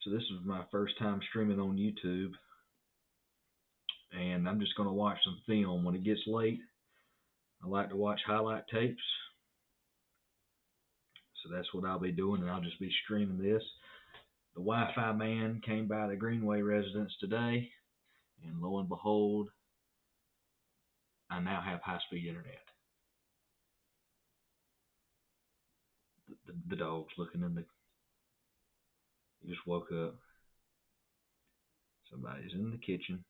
So this is my first time streaming on YouTube, and I'm just going to watch some film. When it gets late, I like to watch highlight tapes. So that's what I'll be doing, and I'll just be streaming this. The Wi-Fi man came by the Greenway residence today, and lo and behold, I now have high-speed internet. The dog's looking in the. He just woke up. Somebody's in the kitchen.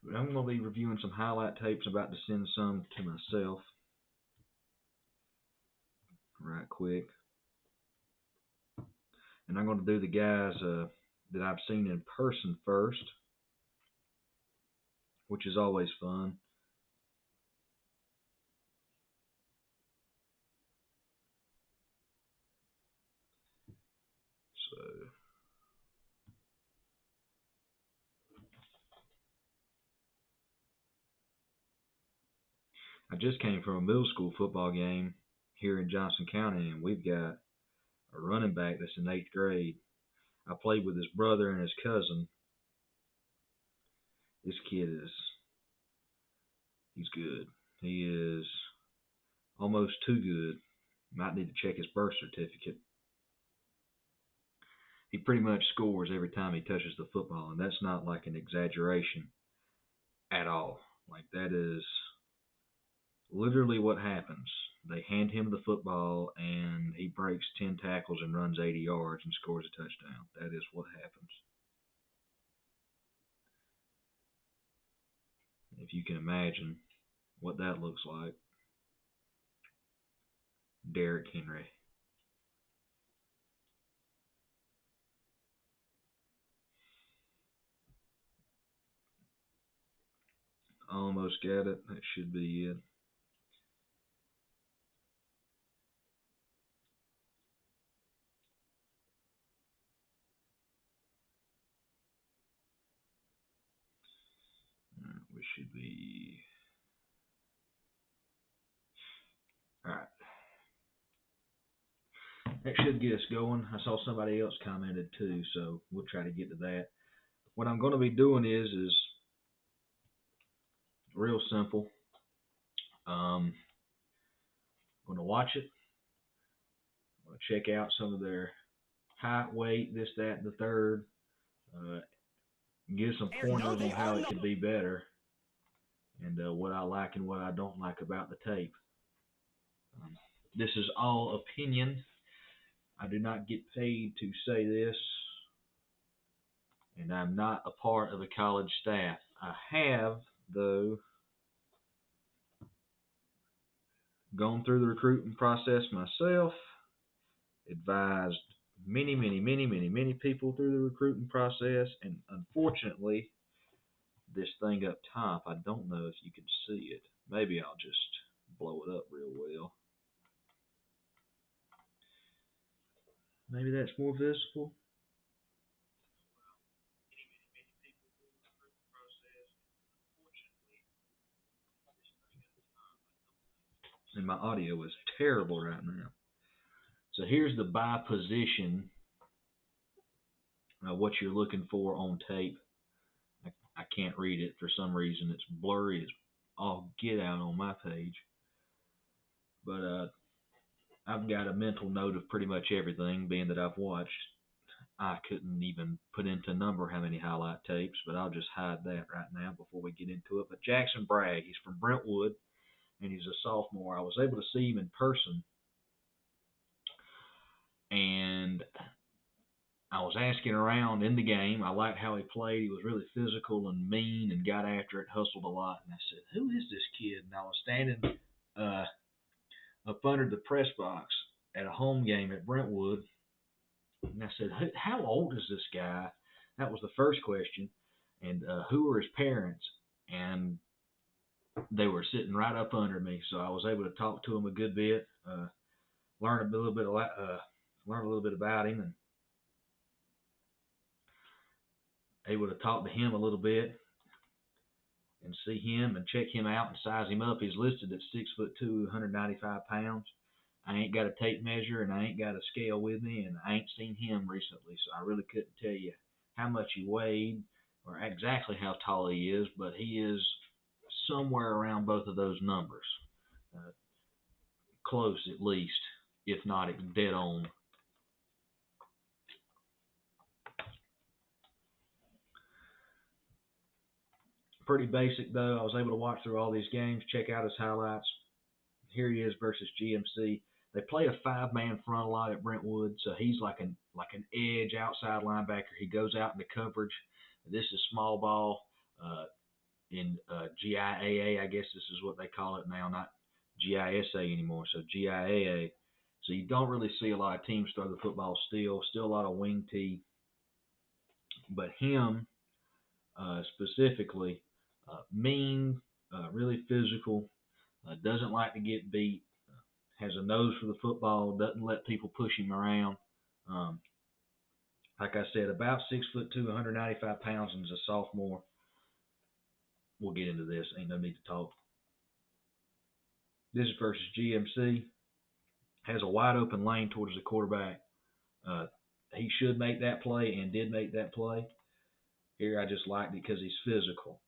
But I'm going to be reviewing some highlight tapes. About to send some to myself right quick. And I'm going to do the guys that I've seen in person first, which is always fun. So I just came from a middle school football game here in Johnson County, and we've got a running back that's in 8th grade. I played with his brother and his cousin. This kid he's good. He is almost too good. Might need to check his birth certificate. He pretty much scores every time he touches the football, and that's not like an exaggeration at all. Like, that is literally what happens. They hand him the football, and he breaks 10 tackles and runs 80 yards and scores a touchdown. That is what happens. If you can imagine what that looks like. Derrick Henry. Almost got it. That should be it. Alright, we should be. Alright. That should get us going. I saw somebody else commented too, so we'll try to get to that. What I'm going to be doing is real simple. I'm going to watch it. I'm going to check out some of their height, weight, this, that, and the third. Give some pointers on how it could be better, and what I like and what I don't like about the tape. This is all opinion. I do not get paid to say this, and I'm not a part of the college staff. I have, though, gone through the recruiting process myself, advised many people through the recruiting process, and unfortunately, this thing up top, I don't know if you can see it. Maybe I'll just blow it up real well. Maybe that's more visible. And my audio is terrible right now. So here's the by position, what you're looking for on tape. I can't read it for some reason. It's blurry as all get out on my page. But I've got a mental note of pretty much everything, being that I've watched. I couldn't even put into a number how many highlight tapes, but I'll just hide that right now before we get into it. But Jackson Bragg, he's from Brentwood, and he's a sophomore. I was able to see him in person, and I was asking around in the game. I liked how he played. He was really physical and mean and got after it, hustled a lot. And I said, who is this kid? And I was standing up under the press box at a home game at Brentwood. And I said, how old is this guy? That was the first question. And who are his parents? And they were sitting right up under me. So I was able to talk to him a good bit, learn a little bit about him, and able to talk to him a little bit and see him and check him out and size him up. He's listed at 6'2", 195 pounds. I ain't got a tape measure and I ain't got a scale with me, and I ain't seen him recently, so I really couldn't tell you how much he weighed or exactly how tall he is, but he is somewhere around both of those numbers, uh, close at least, if not dead on. Pretty basic though. I was able to watch through all these games, check out his highlights. Here he is versus GMC. They play a 5-man front a lot at Brentwood, so he's like an edge outside linebacker. He goes out into coverage. This is small ball in GIAA. I guess this is what they call it now, not GISA anymore. So GIAA. So you don't really see a lot of teams throw the football still. Still a lot of wing T. But him specifically, mean, really physical, doesn't like to get beat, has a nose for the football, doesn't let people push him around. Um, like I said, about 6'2", 195 pounds, and is a sophomore. We'll get into this. Ain't no need to talk. This is versus GMC. Has a wide open lane towards the quarterback. He should make that play and did make that play. Here I just liked it because he's physical.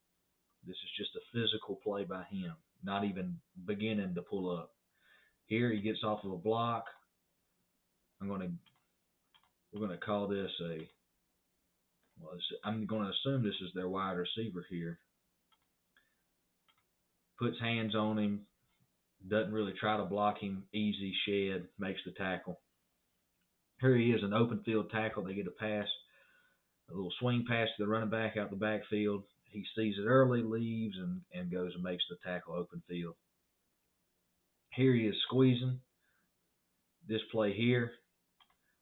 This is just a physical play by him, not even beginning to pull up. Here he gets off of a block. We're gonna call this I'm gonna assume this is their wide receiver here. Puts hands on him, doesn't really try to block him. Easy shed, makes the tackle. Here he is, an open field tackle. They get a pass, a little swing pass to the running back out the backfield. He sees it early, leaves, and goes and makes the tackle open field. Here he is squeezing. This play here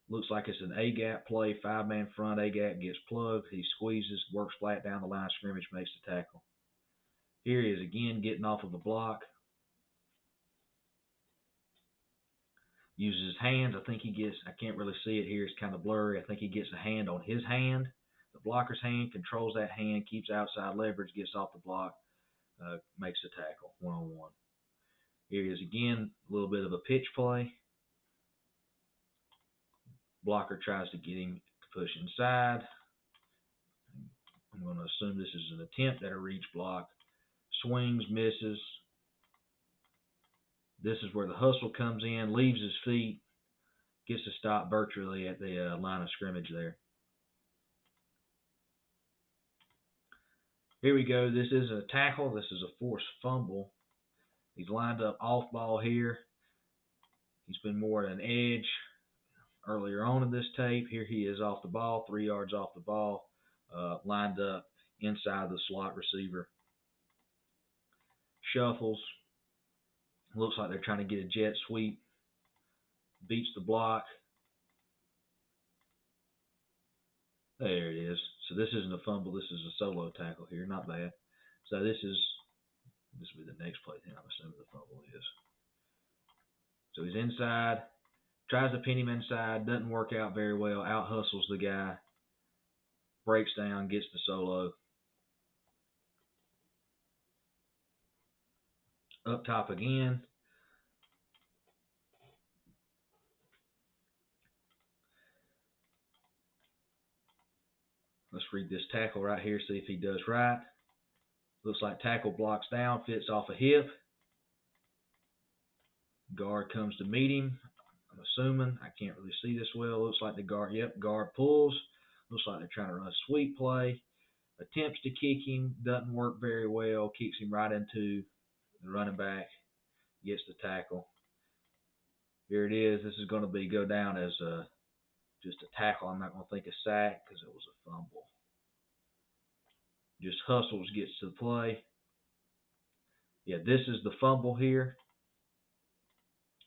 looks like it's an A-gap play, 5-man front, A-gap gets plugged. He squeezes, works flat down the line of scrimmage, makes the tackle. Here he is again getting off of the block. Uses his hands. I think he gets, I can't really see it here, it's kind of blurry. I think he gets a hand on his hand, the blocker's hand, controls that hand, keeps outside leverage, gets off the block, makes the tackle, one-on-one. Here he is again, a little bit of a pitch play. Blocker tries to get him to push inside. I'm going to assume this is an attempt at a reach block. Swings, misses. This is where the hustle comes in, leaves his feet, gets to stop virtually at the line of scrimmage there. Here we go. This is a tackle. This is a forced fumble. He's lined up off ball here. He's been more at an edge earlier on in this tape. Here he is off the ball, 3 yards off the ball, lined up inside the slot receiver. Shuffles. Looks like they're trying to get a jet sweep. Beats the block. There it is. So this isn't a fumble. This is a solo tackle here. Not bad. So this will be the next play then, I'm assuming the fumble is. So he's inside. Tries to pin him inside. Doesn't work out very well. Out hustles the guy. Breaks down. Gets the solo. Up top again. Let's read this tackle right here, see if he does right. Looks like tackle blocks down, fits off a hip. Guard comes to meet him. I'm assuming. I can't really see this well. Looks like the guard, guard pulls. Looks like they're trying to run a sweep play. Attempts to kick him. Doesn't work very well. Kicks him right into the running back. Gets the tackle. Here it is. This is going to go down as just a tackle. I'm not going to think a sack because it was a fumble. Just hustles, gets to the play. Yeah, this is the fumble here.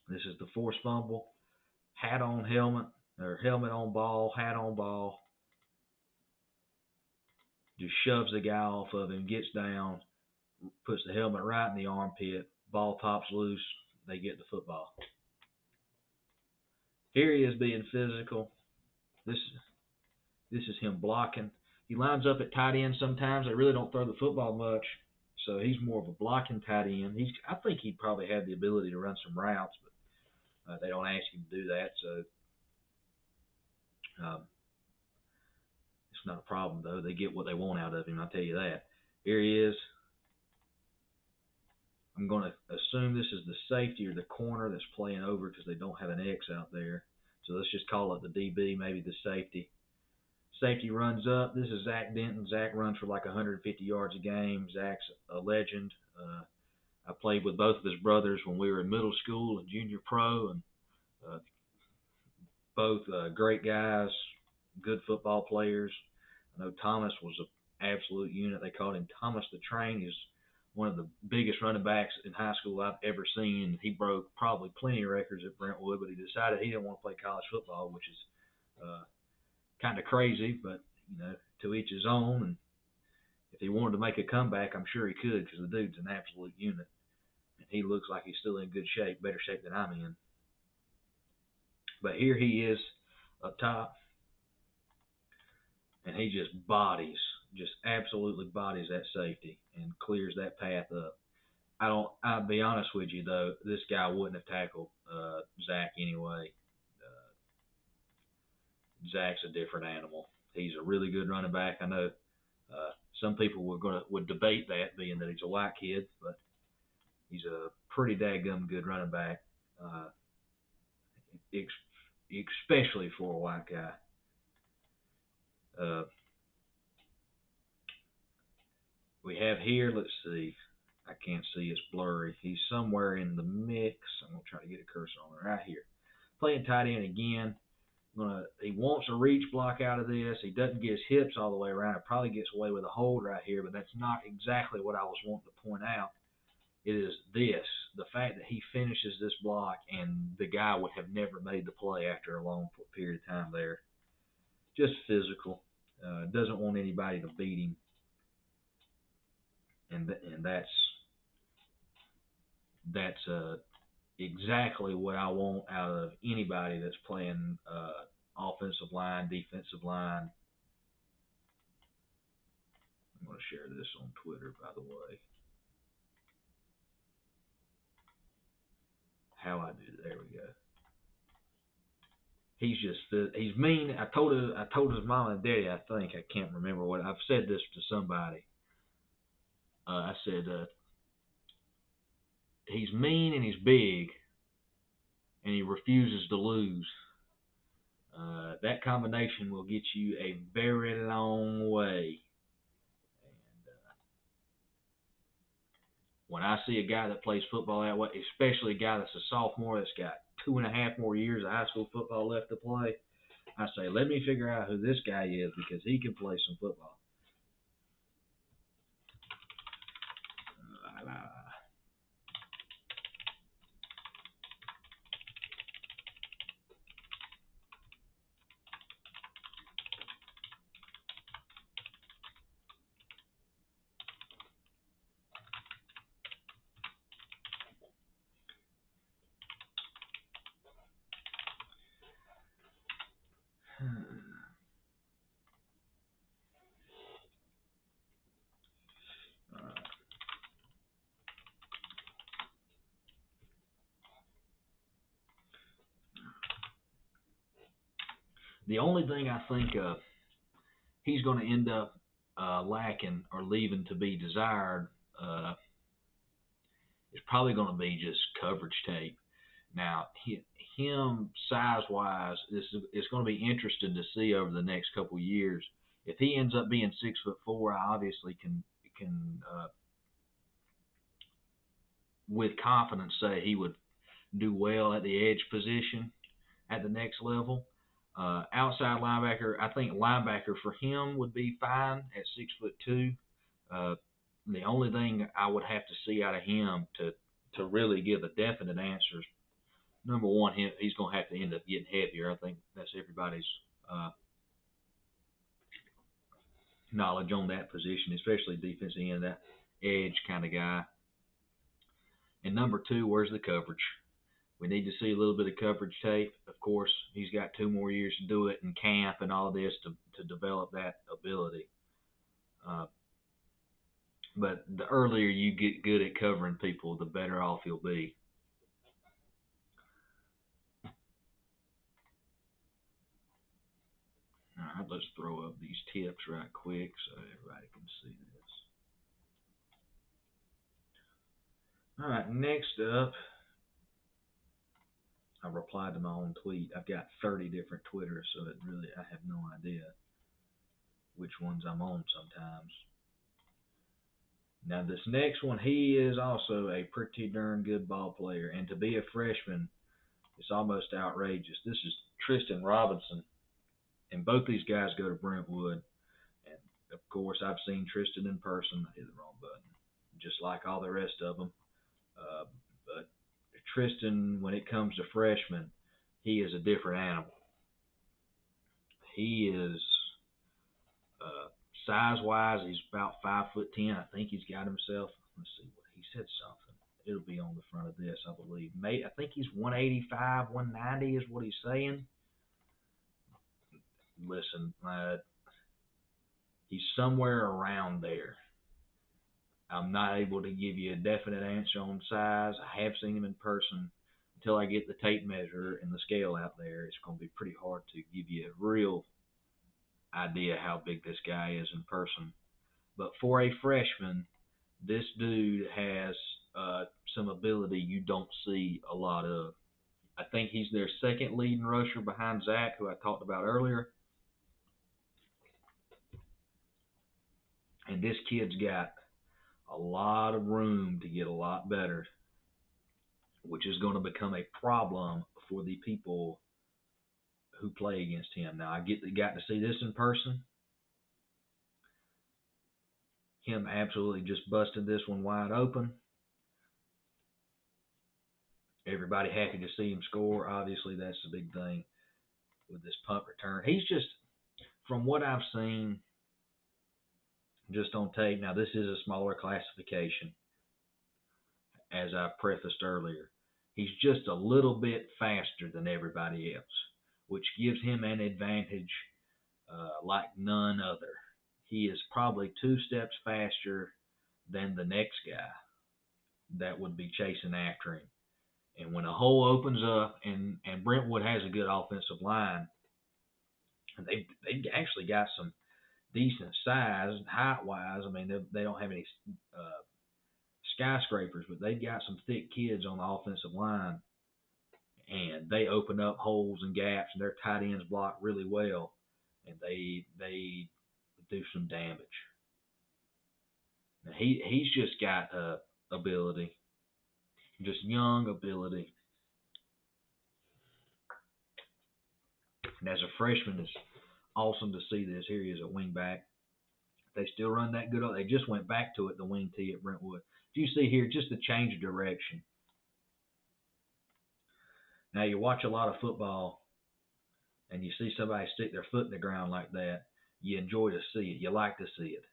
This is the forced fumble. Hat on helmet, or helmet on ball, hat on ball. Just shoves the guy off of him, gets down, puts the helmet right in the armpit. Ball pops loose. They get the football. Here he is being physical. This is him blocking. He lines up at tight end sometimes. They really don't throw the football much, so he's more of a blocking tight end. I think he probably had the ability to run some routes, but They don't ask him to do that, so it's not a problem, though. They get what they want out of him, I'll tell you that. Here he is. I'm going to assume this is the safety or the corner that's playing over because they don't have an X out there. So let's just call it the DB, maybe the safety. Safety runs up. This is Zach Denton. Zach runs for like 150 yards a game. Zach's a legend. I played with both of his brothers when we were in middle school and junior pro, and uh, both great guys, good football players. I know Thomas was an absolute unit. They called him Thomas the Train. He's one of the biggest running backs in high school I've ever seen. He broke probably plenty of records at Brentwood, but he decided he didn't want to play college football, which is kind of crazy, but to each his own. And if he wanted to make a comeback, I'm sure he could because the dude's an absolute unit. And he looks like he's still in good shape, better shape than I'm in. But here he is up top, and he just absolutely bodies that safety and clears that path up. I'll be honest with you though, this guy wouldn't have tackled Zach anyway. Zach's a different animal. He's a really good running back. I know some people would debate that, being that he's a white kid, but he's a pretty dadgum good running back, especially for a white guy. We have here, let's see, I can't see, it's blurry. He's somewhere in the mix. I'm going to try to get a cursor on it right here. Playing tight end again. He wants a reach block out of this. He doesn't get his hips all the way around. It probably gets away with a hold right here, but that's not exactly what I was wanting to point out. It is the fact that he finishes this block and the guy would have never made the play after a long period of time there. Just physical. Doesn't want anybody to beat him. And that's exactly what I want out of anybody that's playing offensive line, defensive line. I'm going to share this on Twitter, by the way. How I do it. There we go. He's mean. I told his mom and daddy, I think, I can't remember what, I've said this to somebody. I said, he's mean and he's big and he refuses to lose. That combination will get you a very long way. And when I see a guy that plays football that way, especially a guy that's a sophomore that's got 2.5 more years of high school football left to play, I say, let me figure out who this guy is because he can play some football. The only thing I think he's going to end up lacking or leaving to be desired is probably going to be just coverage tape. Now, him size-wise, it's going to be interesting to see over the next couple of years. If he ends up being 6'4", I obviously can with confidence say he would do well at the edge position at the next level. Outside linebacker, I think linebacker for him would be fine at 6'2". The only thing I would have to see out of him to really give a definite answer is, number one, he's going to have to end up getting heavier. I think that's everybody's knowledge on that position, especially defensive end, that edge kind of guy. And number two, where's the coverage? We need to see a little bit of coverage tape. Of course, he's got 2 more years to do it in camp and all this to develop that ability. But the earlier you get good at covering people, the better off you'll be. Let's throw up these tips right quick so everybody can see this. All right, next up, I replied to my own tweet. I've got 30 different Twitters, so I have no idea which ones I'm on sometimes. Now this next one, he is also a pretty darn good ball player, and to be a freshman, it's almost outrageous. This is Tristan Robinson, and both these guys go to Brentwood. And of course, I've seen Tristan in person. I hit the wrong button, just like all the rest of them. But Tristan, when it comes to freshmen, he is a different animal. He is size-wise, he's about 5'10". I think he's got himself. Let's see what he said. Something. It'll be on the front of this, I believe. I think he's 185, 190 is what he's saying. Listen, he's somewhere around there. I'm not able to give you a definite answer on size. I have seen him in person. Until I get the tape measure and the scale out there, it's going to be pretty hard to give you a real idea how big this guy is in person. But for a freshman, this dude has some ability you don't see a lot of. I think he's their second leading rusher behind Zach, who I talked about earlier. And this kid's got a lot of room to get a lot better, which is going to become a problem for the people who play against him. Now, I got to see this in person. Him absolutely just busted this one wide open. Everybody happy to see him score. Obviously, that's the big thing with this punt return. He's just, from what I've seen just on tape, now this is a smaller classification, as I prefaced earlier. He's just a little bit faster than everybody else, which gives him an advantage like none other. He is probably 2 steps faster than the next guy that would be chasing after him. And when a hole opens up, and Brentwood has a good offensive line, they actually got some decent size, height-wise. I mean, they don't have any skyscrapers, but they've got some thick kids on the offensive line, and they open up holes and gaps, and their tight ends block really well, and they do some damage. Now, he's just got ability, just young ability. And as a freshman, it's awesome to see this. Here he is at wing back. They still run that good. They just went back to it, the wing tee at Brentwood. You see here just the change of direction. Now, you watch a lot of football, and you see somebody stick their foot in the ground like that. You enjoy to see it. You like to see it.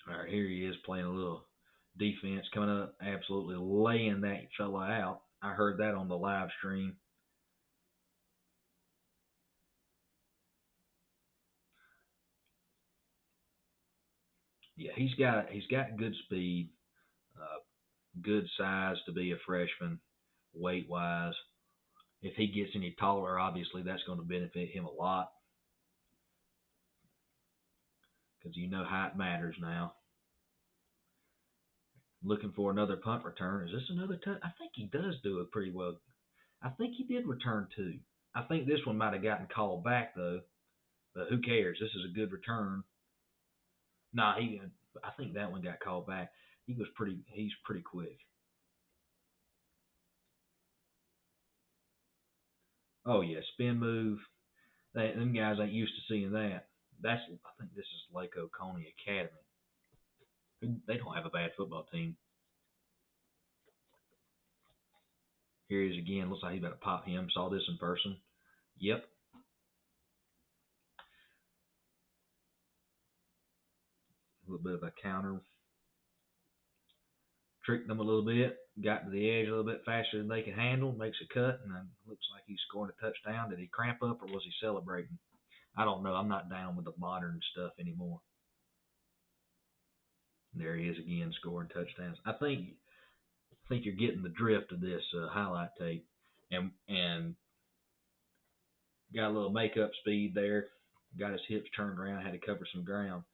All right, here he is playing a little defense, coming up, absolutely laying that fella out. I heard that on the live stream. Yeah, he's got good speed, good size to be a freshman, weight-wise. If he gets any taller, obviously that's going to benefit him a lot, because height matters now. Looking for another punt return. Is this another touch? I think he does do it pretty well. I think he did return 2. I think this one might have gotten called back, though. But who cares? This is a good return. Nah, I think that one got called back. He's pretty quick. Oh yeah, spin move. Them guys ain't used to seeing that. I think this is Lake Oconee Academy. They don't have a bad football team. Here he is again. Looks like he's about to pop him. Saw this in person. Yep. A little bit of a counter. Tricked them a little bit. Got to the edge a little bit faster than they can handle. Makes a cut, and then looks like he's scoring a touchdown. Did he cramp up, or was he celebrating? I don't know. I'm not down with the modern stuff anymore. And there he is again, scoring touchdowns. I think you're getting the drift of this highlight tape, and got a little makeup speed there, got his hips turned around, had to cover some ground.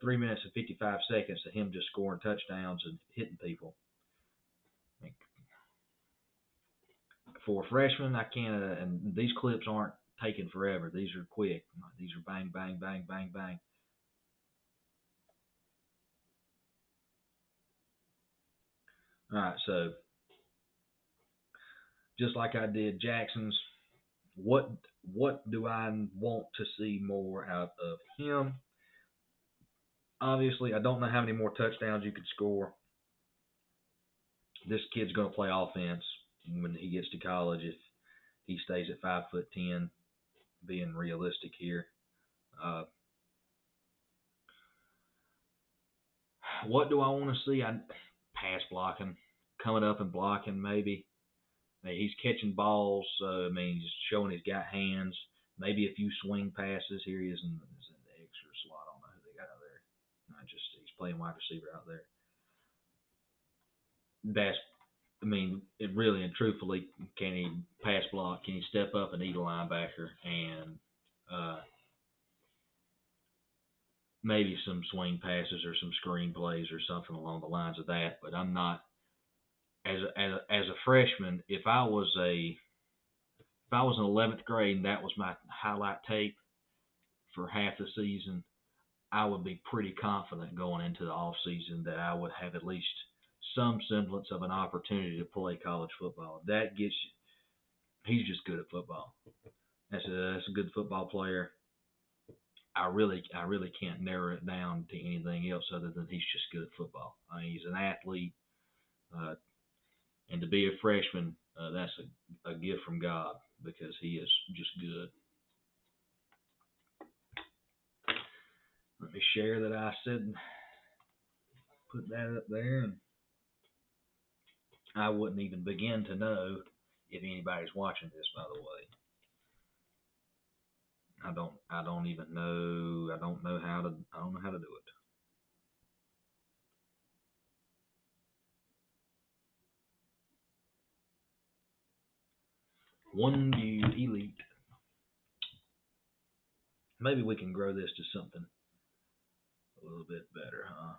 3 minutes and 55 seconds of him just scoring touchdowns and hitting people. For a freshman, I can't. And these clips aren't taking forever. These are quick. These are bang, bang, bang, bang, bang. All right, so just like I did Jackson's, what do I want to see more out of him? Obviously, I don't know how many more touchdowns you could score. This kid's going to play offense when he gets to college if he stays at 5'10", being realistic here. What do I want to see? Pass blocking, coming up and blocking maybe. He's catching balls, so he's showing he's got hands. Maybe a few swing passes. Here he is in the extra slot. I don't know who they got out there. Not just he's playing wide receiver out there. It really and truthfully, can he pass block? Can he step up and eat a linebacker? And maybe some swing passes or some screen plays or something along the lines of that. But I'm not as a freshman. If I was in 11th grade and that was my highlight tape for half the season, I would be pretty confident going into the off season that I would have at least some semblance of an opportunity to play college football. That gets you. He's just good at football. That's a good football player. I really can't narrow it down to anything else other than he's just good at football. He's an athlete, and to be a freshman, that's a gift from God because he is just good. Let me share that I said put that up there, and I wouldn't even begin to know if anybody's watching this. By the way, I don't even know. I don't know how to do it. One View Elite. Maybe we can grow this to something a little bit better, huh?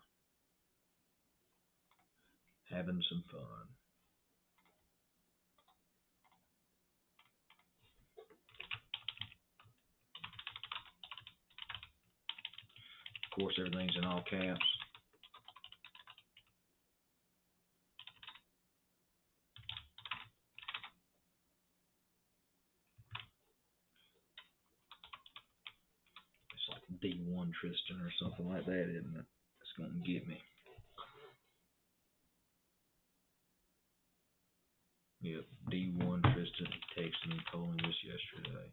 Having some fun. Of course, everything's in all caps. It's like D1 Tristan or something like that, isn't it? It's going to get me. Yep, D1 Tristan texted me, told me this yesterday.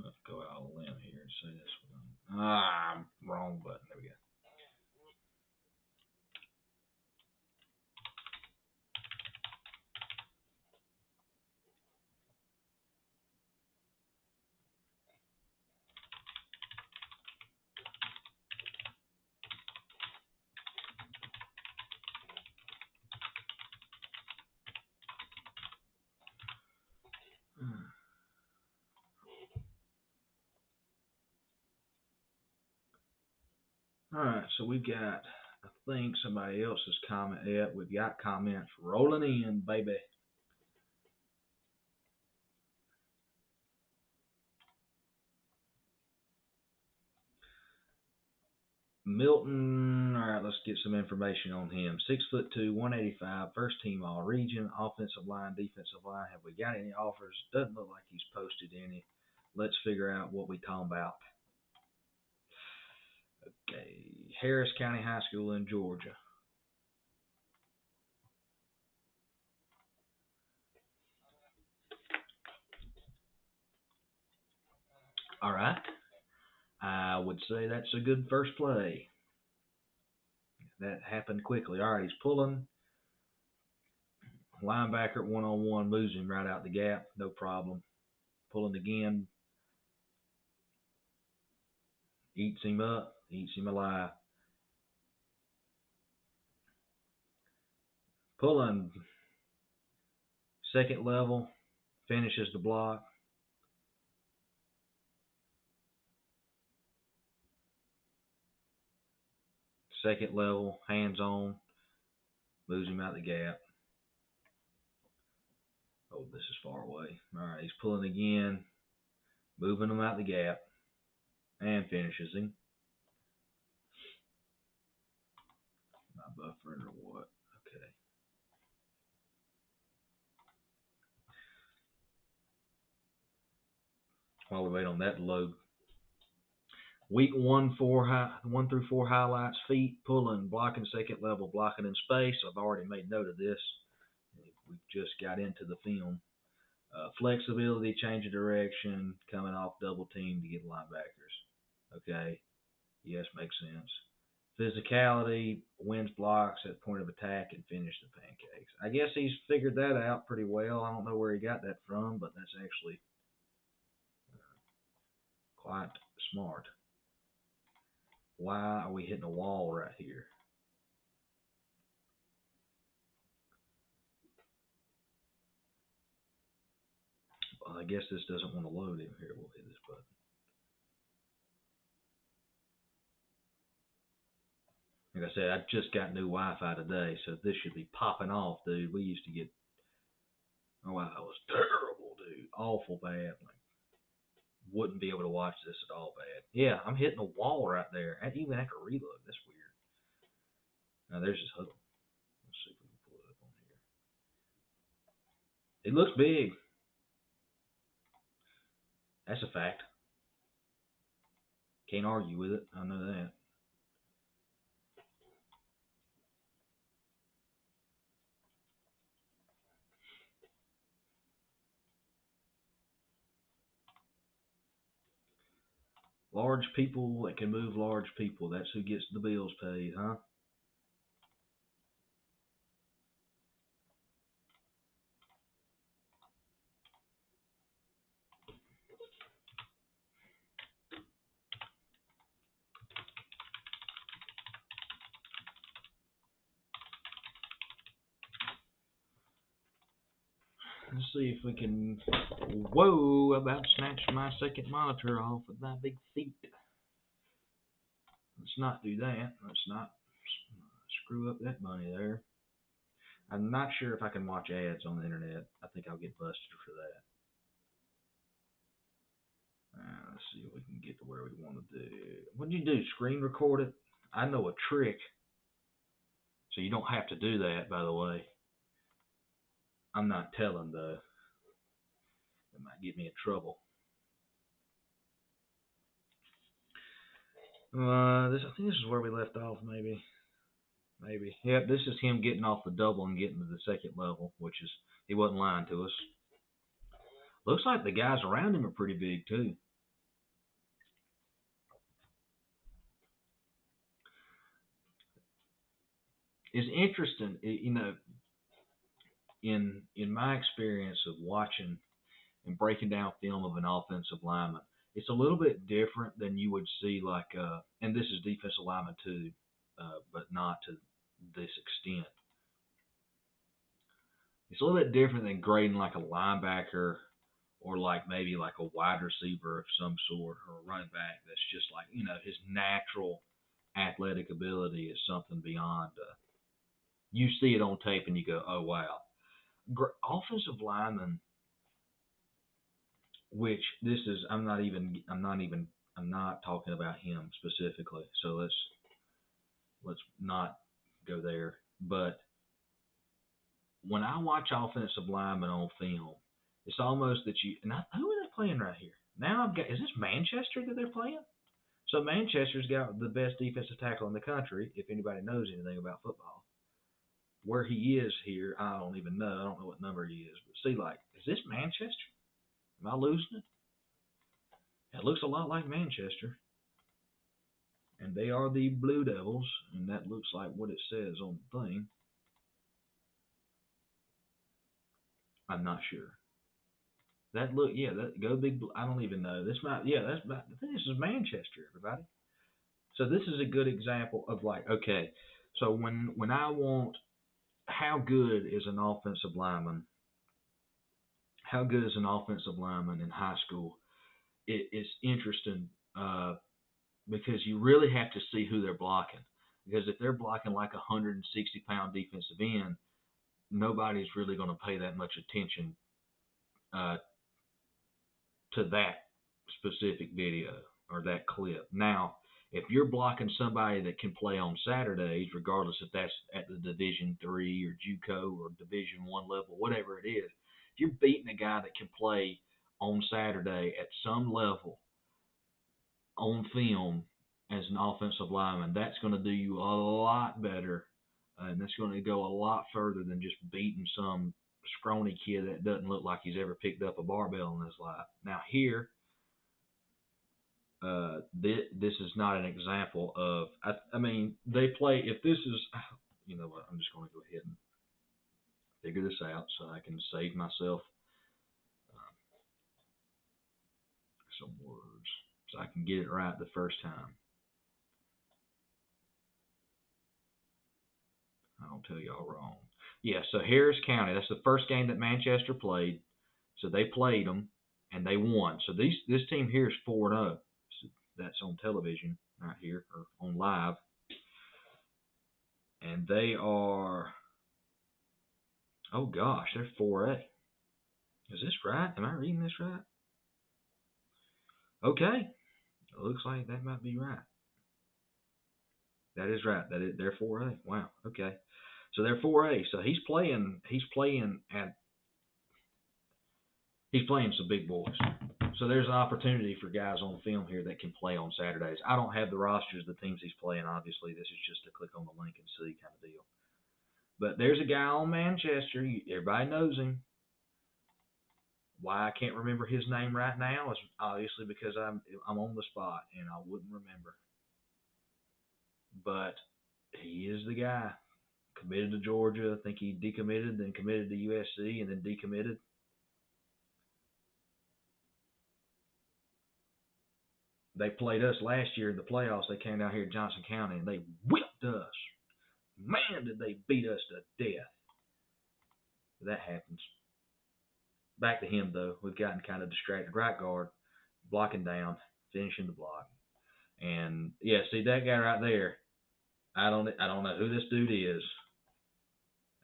Let's go out on a limb here and say this one. I'm wrong button. There we go. All right, so we've got, I think somebody else's comment. Yeah, we've got comments rolling in, baby. Milton, all right, let's get some information on him. 6'2", 185, first team all region, offensive line, defensive line. Have we got any offers? Doesn't look like he's posted any. Let's figure out what we talking about. Okay, Harris County High School in Georgia. All right. I would say that's a good first play. That happened quickly. All right, he's pulling. Linebacker one-on-one, moves him right out the gap. No problem. Pulling again. Eats him up. Eats him alive. Pulling second level, finishes the block. Second level, hands on, moves him out the gap. Oh, this is far away. All right, he's pulling again, moving him out the gap, and finishes him. Am I buffering or what? Okay. While we wait on that to load. Week 1 through 4 highlights: feet, pulling, blocking second level, blocking in space. I've already made note of this. We just got into the film. Flexibility, change of direction, coming off double team to get linebackers. Okay, yes, makes sense. Physicality, wins blocks at point of attack, and finish the pancakes. I guess he's figured that out pretty well. I don't know where he got that from, but that's actually quite smart. Why are we hitting a wall right here? Well, I guess this doesn't want to load in here. We'll hit this button. Like I said, I just got new Wi-Fi today, so this should be popping off, dude. We used to get, our Wi-Fi was terrible, dude. Awful bad. Like, wouldn't be able to watch this at all bad. Yeah, I'm hitting a wall right there. And even after reload, that's weird. Now there's his huddle. Let's see if we can pull it up on here. It looks big. That's a fact. Can't argue with it. I know that. Large people that can move large people. That's who gets the bills paid, huh? Let's see if we can. Whoa! About snatched my second monitor off with my big feet. Let's not do that. Let's not screw up that money there. I'm not sure if I can watch ads on the internet. I think I'll get busted for that. Let's see if we can get to where we want to do. What did you do? Screen record it? I know a trick. So you don't have to do that, by the way. I'm not telling, though. It might get me in trouble. I think this is where we left off, maybe. Maybe. Yep, this is him getting off the double and getting to the second level, which is, he wasn't lying to us. Looks like the guys around him are pretty big, too. It's interesting, in my experience of watching and breaking down film of an offensive lineman, it's a little bit different than you would see like, and this is defensive lineman too, but not to this extent. It's a little bit different than grading like a linebacker or like maybe like a wide receiver of some sort or a running back that's just like, his natural athletic ability is something beyond. You see it on tape and you go, oh, wow. Offensive linemen, which this is, I'm not talking about him specifically. So let's not go there. But when I watch offensive linemen on film, it's almost that who are they playing right here? Now is this Manchester that they're playing? So Manchester's got the best defensive tackle in the country, if anybody knows anything about football. Where he is here, I don't even know. I don't know what number he is. But see, like, is this Manchester? Am I losing it? It looks a lot like Manchester. And they are the Blue Devils, and that looks like what it says on the thing. I'm not sure. That go big. I don't even know. I think this is Manchester, everybody. So this is a good example of like, okay, so when I want how good is an offensive lineman? How good is an offensive lineman in high school? It's interesting because you really have to see who they're blocking. Because if they're blocking like a 160-pound defensive end, nobody's really going to pay that much attention uh, to that specific video or that clip. Now, if you're blocking somebody that can play on Saturdays, regardless if that's at the Division III or JUCO or Division I level, whatever it is, if you're beating a guy that can play on Saturday at some level on film as an offensive lineman, that's going to do you a lot better, and that's going to go a lot further than just beating some scrawny kid that doesn't look like he's ever picked up a barbell in his life. Now here, this is not an example of. I mean, they play. If this is, you know what? I'm just going to go ahead and figure this out so I can save myself some words so I can get it right the first time. I don't tell y'all wrong. Yeah, so Harris County, that's the first game that Manchester played. So they played them and they won. So this team here is 4-0. So that's on television right here or on live. And they are, oh gosh, they're 4A. Is this right? Am I reading this right? Okay. It looks like that might be right. That is right. They're 4A. Wow. Okay. So they're 4A. So he's playing some big boys. So there's an opportunity for guys on film here that can play on Saturdays. I don't have the rosters of the teams he's playing, obviously. This is just to click on the link and see kind of deal. But there's a guy on Manchester. Everybody knows him. Why I can't remember his name right now is obviously because I'm on the spot and I wouldn't remember. But he is the guy. Committed to Georgia. I think he decommitted, then committed to USC, and then decommitted. They played us last year in the playoffs. They came down here to Johnson County and they whipped us. Man, did they beat us to death. That happens. Back to him, though. We've gotten kind of distracted. Right guard, blocking down, finishing the block. And, yeah, see that guy right there. I don't know who this dude is.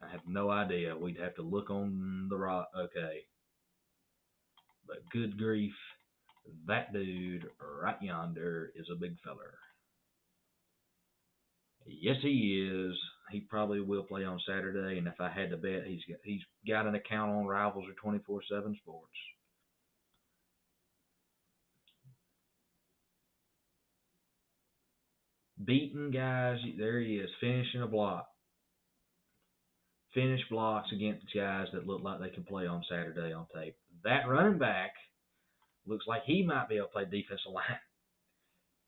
I have no idea. We'd have to look on the rock. Okay. But good grief, that dude right yonder is a big feller. Yes, he is. He probably will play on Saturday, and if I had to bet, he's got an account on Rivals or 24/7 Sports. Beating guys, there he is, finishing a block. Finish blocks against guys that look like they can play on Saturday on tape. That running back looks like he might be able to play defensive line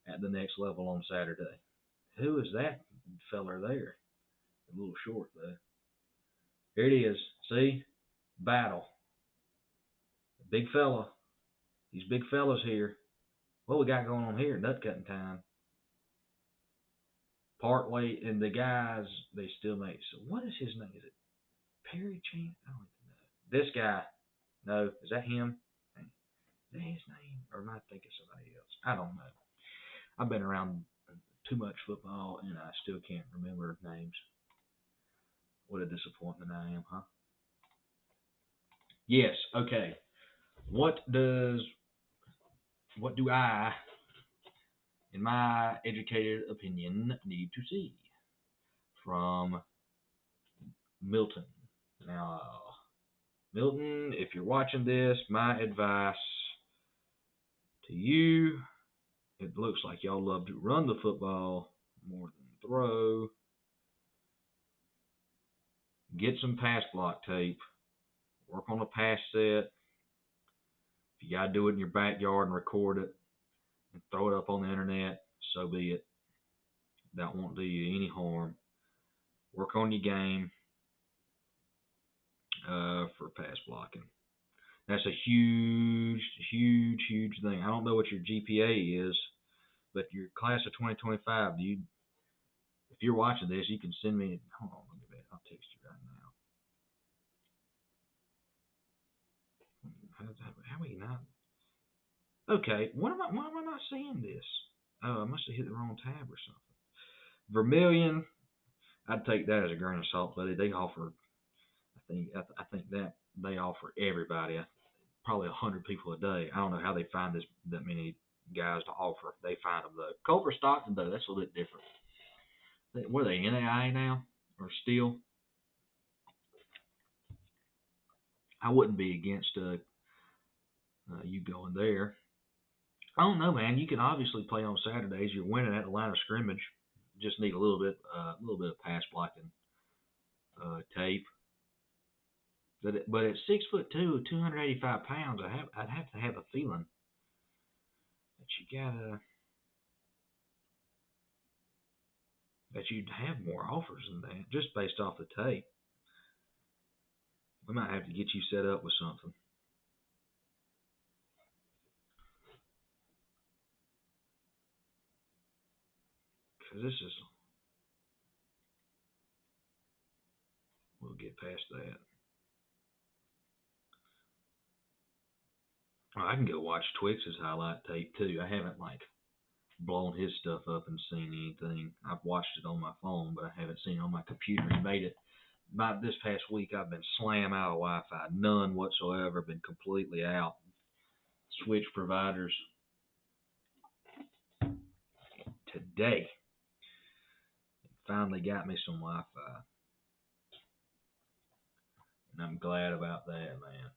at the next level on Saturday. Who is that feller there? A little short, though. Here it is. See? Battle. Big fella. These big fellas here. What we got going on here? Nut cutting time. Partway, and the guys, they still make. So what is his name? Is it Perry Chan? I don't even know. This guy. No, is that him? Is that his name? Or am I thinking somebody else? I don't know. I've been around too much football, and I still can't remember names. What a disappointment I am, huh? Yes, okay. What do I, in my educated opinion, need to see from Milton? Now, Milton, if you're watching this, my advice to you, it looks like y'all love to run the football more than throw. Get some pass block tape. Work on a pass set. If you got to do it in your backyard and record it and throw it up on the internet, so be it. That won't do you any harm. Work on your game for pass blocking. That's a huge, huge, huge thing. I don't know what your GPA is, but your class of 2025, if you're watching this, you can send me. Hold on, I'll text you right now. How are you not? Okay, why am I not seeing this? Oh, I must have hit the wrong tab or something. Vermilion, I'd take that as a grain of salt, buddy. They offer, I think that they offer everybody probably 100 people a day. I don't know how they find that many guys to offer. They find them though. Culver Stockton though, that's a little bit different. What are they, NAIA now or still? I wouldn't be against you going there. I don't know, man. You can obviously play on Saturdays. You're winning at the line of scrimmage. Just need a little bit of pass blocking tape. But at 6'2", 285 pounds, I'd have to have a feeling that you'd have more offers than that just based off the tape. We might have to get you set up with something. Cause we'll get past that. Oh, I can go watch Twix's highlight tape too. I haven't blown his stuff up and seen anything. I've watched it on my phone, but I haven't seen it on my computer. He made it. By this past week, I've been slam out of Wi-Fi, none whatsoever. Been completely out. Switch providers today. Finally got me some Wi-Fi, and I'm glad about that, man.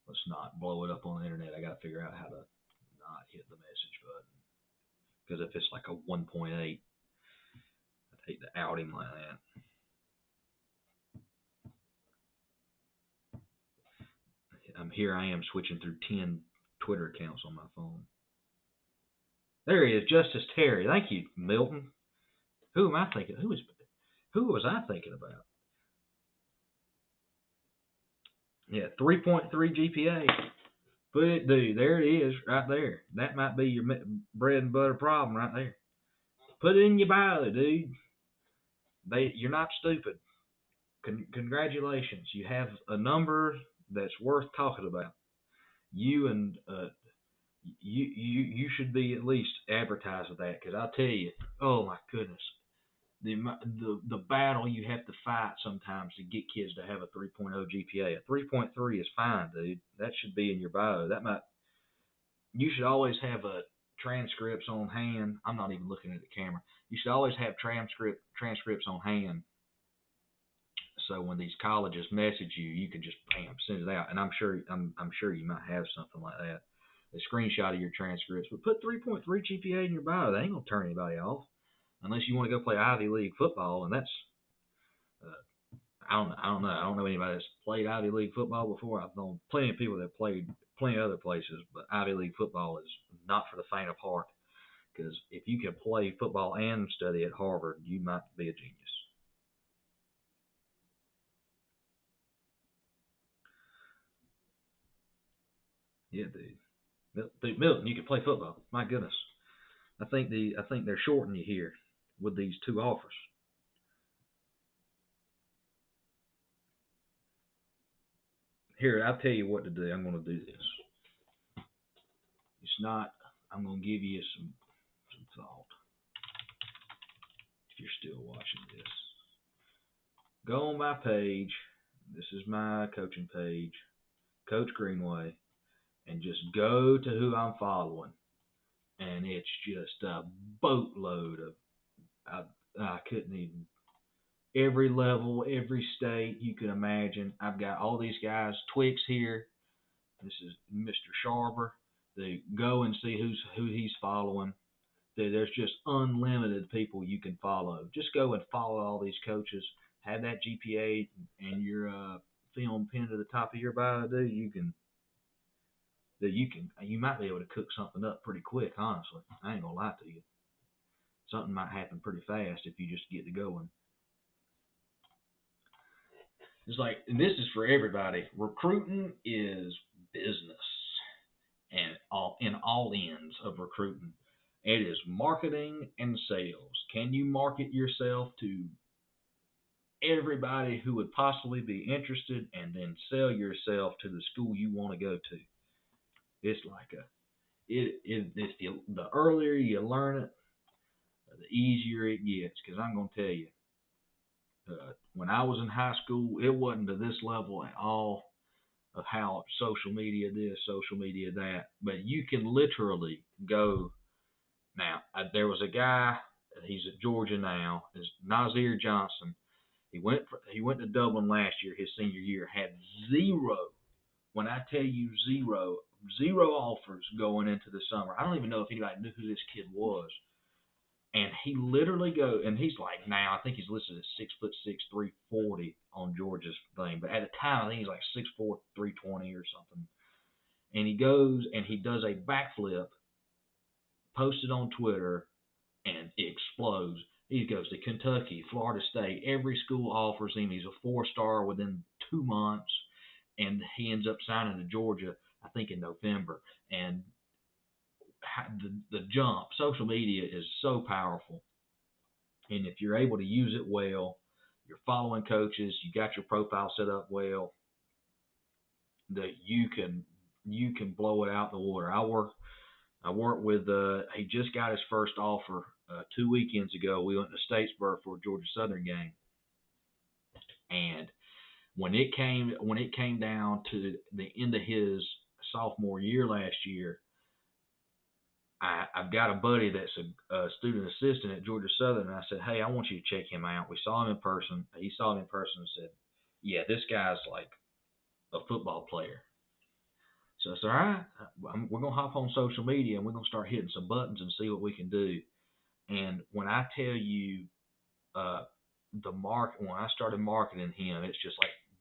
Let's not blow it up on the internet. I got to figure out how to not hit the message button. Because if it's like a 1.8, I'd hate to out him like that. I am switching through 10 Twitter accounts on my phone. There he is, Justice Terry. Thank you, Milton. Who am I thinking? Who was I thinking about? Yeah, 3.3 GPA. Put it, dude. There it is, right there. That might be your bread and butter problem right there. Put it in your bio, dude. You're not stupid. Congratulations. You have a number that's worth talking about. You and you should be at least advertised with that, because I'll tell you, oh my goodness, the battle you have to fight sometimes to get kids to have a 3.0 GPA. A 3.3 is fine, dude. That should be in your bio. You should always have a transcripts on hand. I'm not even looking at the camera. You should always have transcripts on hand. So when these colleges message you, you can just bam send it out. And I'm sure you might have something like that. A screenshot of your transcripts, but put 3.3 GPA in your bio. That ain't gonna turn anybody off, unless you want to go play Ivy League football, and that's I don't know. I don't know anybody that's played Ivy League football before. I've known plenty of people that played plenty of other places, but Ivy League football is not for the faint of heart. Because if you can play football and study at Harvard, you might be a genius. Yeah, dude. Milton, you can play football. My goodness. I think they're shorting you here with these two offers. Here, I'll tell you what to do. I'm going to do this. It's not. I'm going to give you some thought. If you're still watching this, go on my page. This is my coaching page, Coach Greenway, and just go to who I'm following, and it's just a boatload of I couldn't even every level, every state you can imagine. I've got all these guys. Twix here. This is Mr. Sharber. They go and see who he's following. There's just unlimited people you can follow. Just go and follow all these coaches. Have that GPA and your film pinned to the top of your bio, dude. You might be able to cook something up pretty quick. Honestly, I ain't gonna lie to you. Something might happen pretty fast if you just get to going. It's like, and this is for everybody. Recruiting is business, and in all ends of recruiting, it is marketing and sales. Can you market yourself to everybody who would possibly be interested, and then sell yourself to the school you want to go to. It's like it's the earlier you learn it, the easier it gets. Because I'm gonna tell you, when I was in high school, it wasn't to this level at all of how social media this, social media that. But you can literally go now. There was a guy. He's at Georgia now. Is Nazir Johnson. He went to Dublin last year, his senior year, had zero. When I tell you zero offers going into the summer. I don't even know if anybody knew who this kid was. And he literally and he's like now, I think he's listed at 6'6", 340 on Georgia's thing. But at the time, I think he's like 6'4", 320 or something. And he goes and he does a backflip, posted on Twitter, and it explodes. He goes to Kentucky, Florida State. Every school offers him. He's a 4-star within 2 months, and he ends up signing to Georgia, I think, in November. And the jump, social media is so powerful. And if you're able to use it well, you're following coaches, you got your profile set up well, that you can blow it out the water. I worked with he just got his first offer 2 weekends ago. We went to Statesboro for a Georgia Southern game, and when it came down to the end of his sophomore year last year, I've got a buddy that's a student assistant at Georgia Southern, and I said, hey, I want you to check him out. We saw him in person. He saw him in person and said, yeah, this guy's like a football player. So I said, all right, we're going to hop on social media, and we're going to start hitting some buttons and see what we can do. And when I tell you when I started marketing him, it's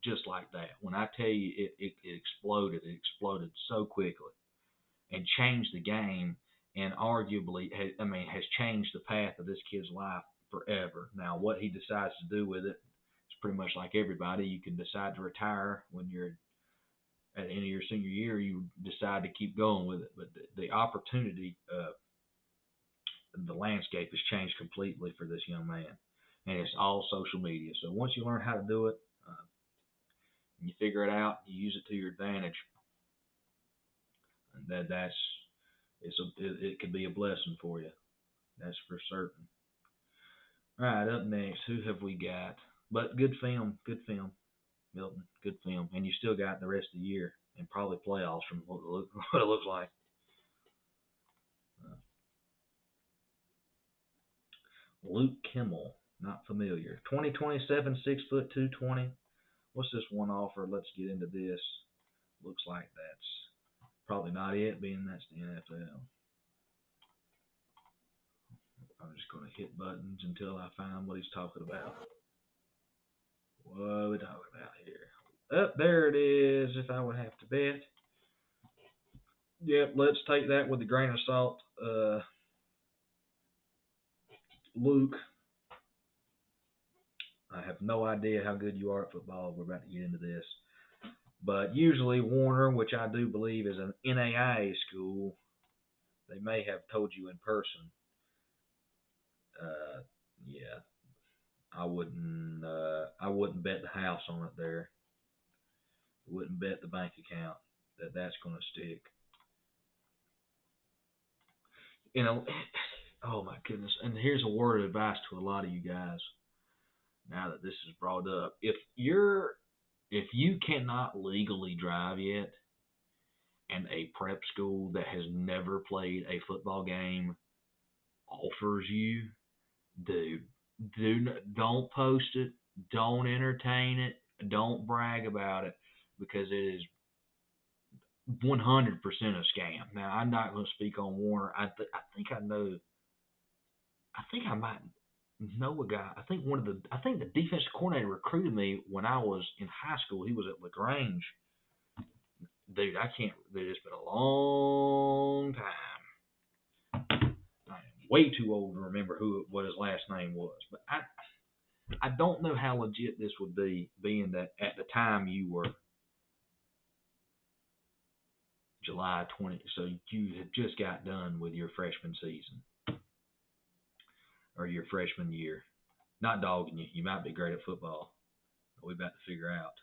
just like that. When I tell you it exploded so quickly and changed the game, and arguably, has changed the path of this kid's life forever. Now, what he decides to do with it is pretty much like everybody. You can decide to retire when you're at the end of your senior year. You decide to keep going with it, but the opportunity, the landscape has changed completely for this young man, and it's all social media. So once you learn how to do it, and you figure it out, you use it to your advantage, and it could be a blessing for you. That's for certain. All right, up next, who have we got? But good film, Milton, good film, and you still got the rest of the year and probably playoffs from what it looks like. Luke Kimmel, not familiar. 2027, 6'2", 220. What's this one offer? Let's get into this. Looks like that's probably not it, being that's the NFL. I'm just going to hit buttons until I find what he's talking about. What are we talking about here? Up there it is, if I would have to bet. Yep, let's take that with a grain of salt. Luke, I have no idea how good you are at football. We're about to get into this. But usually Warner, which I do believe is an NAIA school, they may have told you in person. Yeah, I wouldn't bet the house on it there. Wouldn't bet the bank account that's going to stick. Oh my goodness. And here's a word of advice to a lot of you guys. Now that this is brought up, if you cannot legally drive yet, and a prep school that has never played a football game offers you, dude, don't post it, don't entertain it, don't brag about it, because it is 100% a scam. Now, I'm not going to speak on Warner. I think I might know a guy. I think the defensive coordinator recruited me when I was in high school. He was at LaGrange. Dude, I can't. It's been a long time. I am way too old to remember what his last name was. But I don't know how legit this would be, being that at the time you were July 20, so you had just got done with your freshman season or your freshman year. Not dogging you. You might be great at football. But we about to figure out.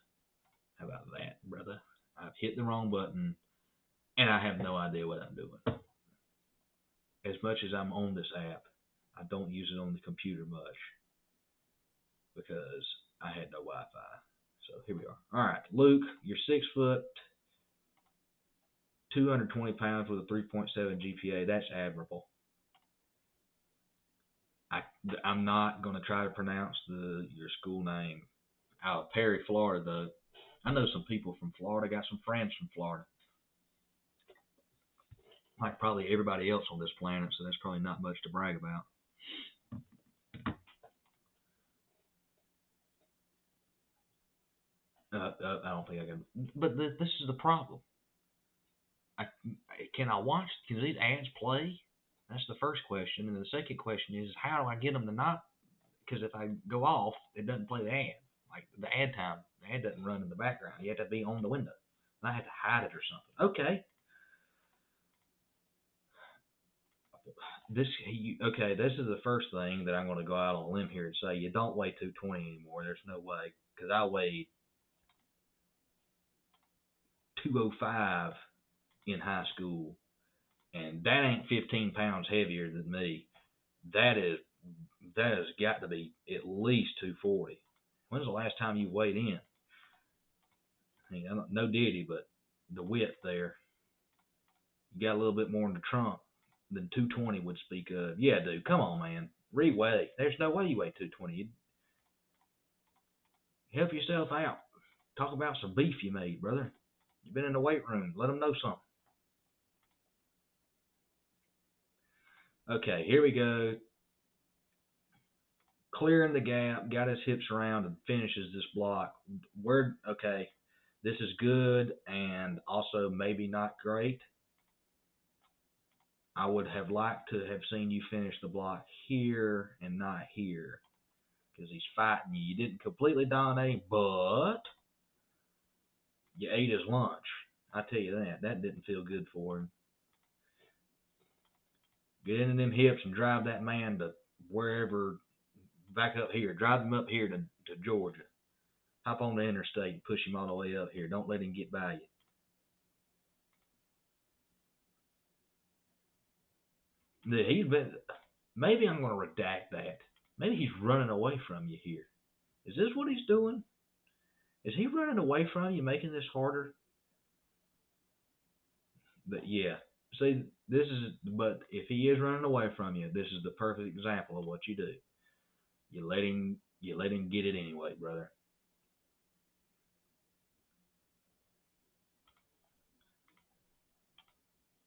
How about that, brother? I've hit the wrong button, and I have no idea what I'm doing. As much as I'm on this app, I don't use it on the computer much because I had no Wi-Fi. So here we are. All right, Luke, you're 6 foot, 220 pounds with a 3.7 GPA. That's admirable. I'm not going to try to pronounce your school name. Out of Perry, Florida, though. I know some people from Florida. Got some friends from Florida. Like probably everybody else on this planet, so that's probably not much to brag about. I don't think I can. But this is the problem. Can I watch? Can these ads play? That's the first question. And the second question is, how do I get them to not? Because if I go off, it doesn't play the ad. Like the ad time, the ad doesn't run in the background. You have to be on the window. And I have to hide it or something. Okay. This is the first thing that I'm going to go out on a limb here and say you don't weigh 220 anymore. There's no way, because I weighed 205 in high school, and that ain't 15 pounds heavier than me. That has got to be at least 240. When's the last time you weighed in? I mean, no diddy, but the width there, you got a little bit more in the trunk than 220 would speak of. Yeah, dude, come on, man. Reweigh. There's no way you weigh 220. You help yourself out. Talk about some beef you made, brother. You've been in the weight room. Let them know something. Okay, here we go. Clearing the gap, got his hips around, and finishes this block. Okay, this is good and also maybe not great. I would have liked to have seen you finish the block here and not here because he's fighting you. You didn't completely dominate him, but you ate his lunch. I tell you that. That didn't feel good for him. Get into them hips and drive that man to wherever, back up here. Drive him up here to Georgia. Hop on the interstate and push him all the way up here. Don't let him get by you. Maybe I'm going to redact that. Maybe he's running away from you here. Is this what he's doing? Is he running away from you, making this harder? But yeah, see, but if he is running away from you, this is the perfect example of what you do. You let him get it anyway, brother.